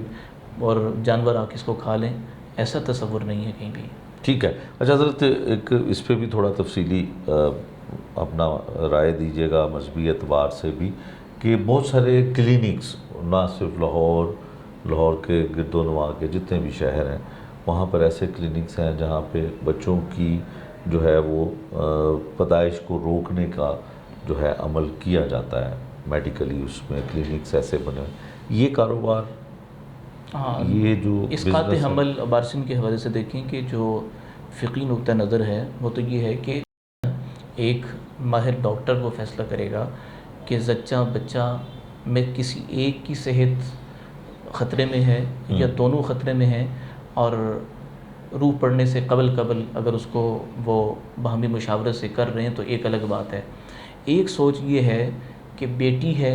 اور جانور آ کے اس کو کھا لیں. ایسا تصور نہیں ہے کہیں بھی. ٹھیک ہے. اچھا حضرت، ایک اس پہ بھی تھوڑا تفصیلی اپنا رائے دیجیے گا مذہبی اعتبار سے بھی کہ بہت سارے کلینکس نہ صرف لاہور کے گرد و نواح کے جتنے بھی شہر ہیں وہاں پر ایسے کلینکس ہیں جہاں پہ بچوں کی جو ہے وہ پیدائش کو روکنے کا جو ہے عمل کیا جاتا ہے میڈیکلی، اس میں کلینکس ایسے بنے ہوئے. یہ کاروبار، ہاں، یہ جو اسقاط business ہے، حمل بارسن کے حوالے سے دیکھیں کہ جو فقی نقطہ نظر ہے وہ تو یہ ہے کہ ایک ماہر ڈاکٹر وہ فیصلہ کرے گا کہ زچہ بچہ میں کسی ایک کی صحت خطرے میں ہے یا دونوں خطرے میں ہیں، اور روح پڑنے سے قبل اگر اس کو وہ باہمی مشاورت سے کر رہے ہیں تو ایک الگ بات ہے. ایک سوچ یہ ہے کہ بیٹی ہے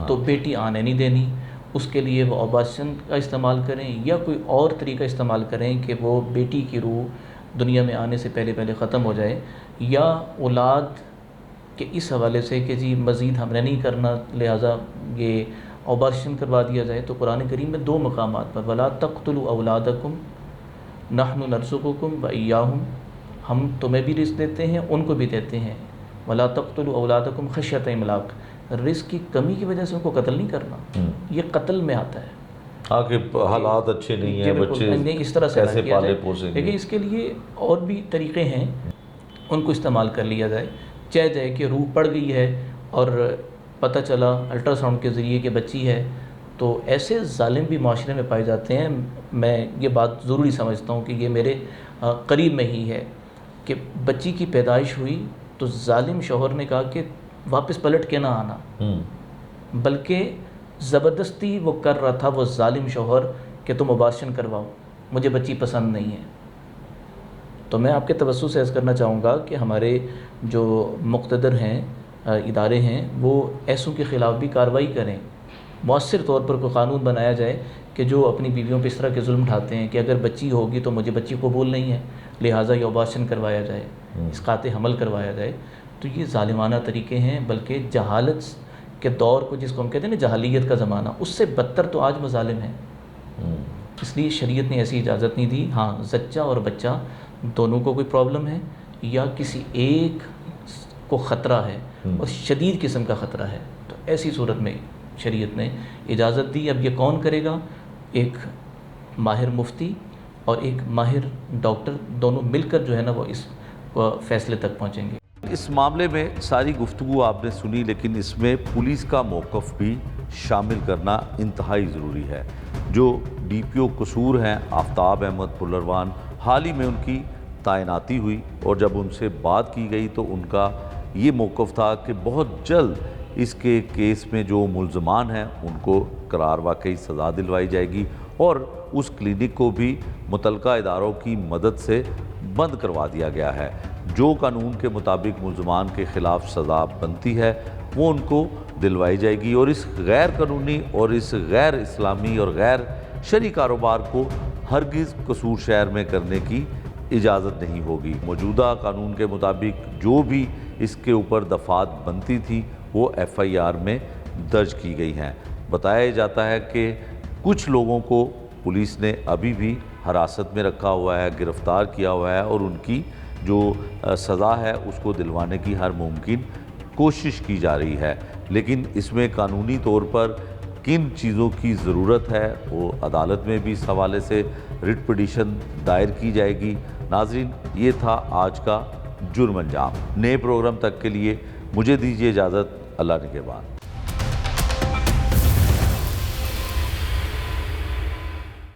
تو بیٹی آنے نہیں دینی، اس کے لیے وہ آبارشن کا استعمال کریں یا کوئی اور طریقہ استعمال کریں کہ وہ بیٹی کی روح دنیا میں آنے سے پہلے ختم ہو جائے، یا اولاد کے اس حوالے سے کہ جی مزید ہم نے نہیں کرنا لہٰذا یہ آبارشن کروا دیا جائے. تو قرآن کریم میں 2 مقامات پر وَلَا تَقْتُلُوا أَوْلَادَكُمْ نَحْنُ نَرْزُقُكُمْ وَإِيَّاهُمْ، ہم تمہیں بھی رزق دیتے ہیں ان کو بھی دیتے ہیں. وَلَا تَقْتُلُوا أَوْلَادَكُمْ خَشْيَةَ إِمْلَاقٍ، رزق کی کمی کی وجہ سے ان کو قتل نہیں کرنا، یہ قتل میں آتا ہے. کہ حالات اچھے نہیں ہیں، بالکل، بچے اس طرح سے کیسے پالے پوسیں گے. لیکن اس کے لیے اور بھی طریقے ہیں، ان کو استعمال کر لیا جائے. چاہے جائے کہ روح پڑ گئی ہے اور پتہ چلا الٹرا ساؤنڈ کے ذریعے کہ بچی ہے، تو ایسے ظالم بھی معاشرے میں پائے جاتے ہیں. میں یہ بات ضروری سمجھتا ہوں کہ یہ میرے قریب میں ہی ہے کہ بچی کی پیدائش ہوئی تو ظالم شوہر نے کہا کہ واپس پلٹ کے نہ آنا، بلکہ زبردستی وہ کر رہا تھا وہ ظالم شوہر کہ تم ابارشن کرواؤ، مجھے بچی پسند نہیں ہے. تو میں آپ کے توسط سے عرض کرنا چاہوں گا کہ ہمارے جو مقتدر ہیں، ادارے ہیں، وہ ایسوں کے خلاف بھی کارروائی کریں. مؤثر طور پر کوئی قانون بنایا جائے کہ جو اپنی بیویوں پہ اس طرح کے ظلم اٹھاتے ہیں کہ اگر بچی ہوگی تو مجھے بچی قبول نہیں ہے لہٰذا یہ ابارشن کروایا جائے، اسقاط حمل کروایا جائے. تو یہ ظالمانہ طریقے ہیں، بلکہ جہالت کے دور کو جس کو ہم کہتے ہیں نا جہالیت کا زمانہ، اس سے بدتر تو آج مظالم ہیں. اس لیے شریعت نے ایسی اجازت نہیں دی. ہاں، زچہ اور بچہ دونوں کو کوئی پرابلم ہے یا کسی ایک کو خطرہ ہے اور شدید قسم کا خطرہ ہے، تو ایسی صورت میں شریعت نے اجازت دی. اب یہ کون کرے گا؟ ایک ماہر مفتی اور ایک ماہر ڈاکٹر، دونوں مل کر جو ہے نا وہ اس فیصلے تک پہنچیں گے. اس معاملے میں ساری گفتگو آپ نے سنی، لیکن اس میں پولیس کا موقف بھی شامل کرنا انتہائی ضروری ہے. جو ڈی پی او قصور ہیں آفتاب احمد پلروان، حال ہی میں ان کی تعیناتی ہوئی اور جب ان سے بات کی گئی تو ان کا یہ موقف تھا کہ بہت جلد اس کے کیس میں جو ملزمان ہیں ان کو قرار واقعی سزا دلوائی جائے گی اور اس کلینک کو بھی متعلقہ اداروں کی مدد سے بند کروا دیا گیا ہے. جو قانون کے مطابق ملزمان کے خلاف سزا بنتی ہے وہ ان کو دلوائی جائے گی، اور اس غیر قانونی اور اس غیر اسلامی اور غیر شرعی کاروبار کو ہرگز قصور شہر میں کرنے کی اجازت نہیں ہوگی. موجودہ قانون کے مطابق جو بھی اس کے اوپر دفعات بنتی تھی وہ ایف آئی آر میں درج کی گئی ہیں. بتایا جاتا ہے کہ کچھ لوگوں کو پولیس نے ابھی بھی حراست میں رکھا ہوا ہے، گرفتار کیا ہوا ہے، اور ان کی جو سزا ہے اس کو دلوانے کی ہر ممکن کوشش کی جا رہی ہے. لیکن اس میں قانونی طور پر کن چیزوں کی ضرورت ہے وہ عدالت میں بھی اس حوالے سے رٹ پٹیشن دائر کی جائے گی. ناظرین، یہ تھا آج کا جرم انجام. نئے پروگرام تک کے لیے مجھے دیجیے اجازت. اللہ نگہبان.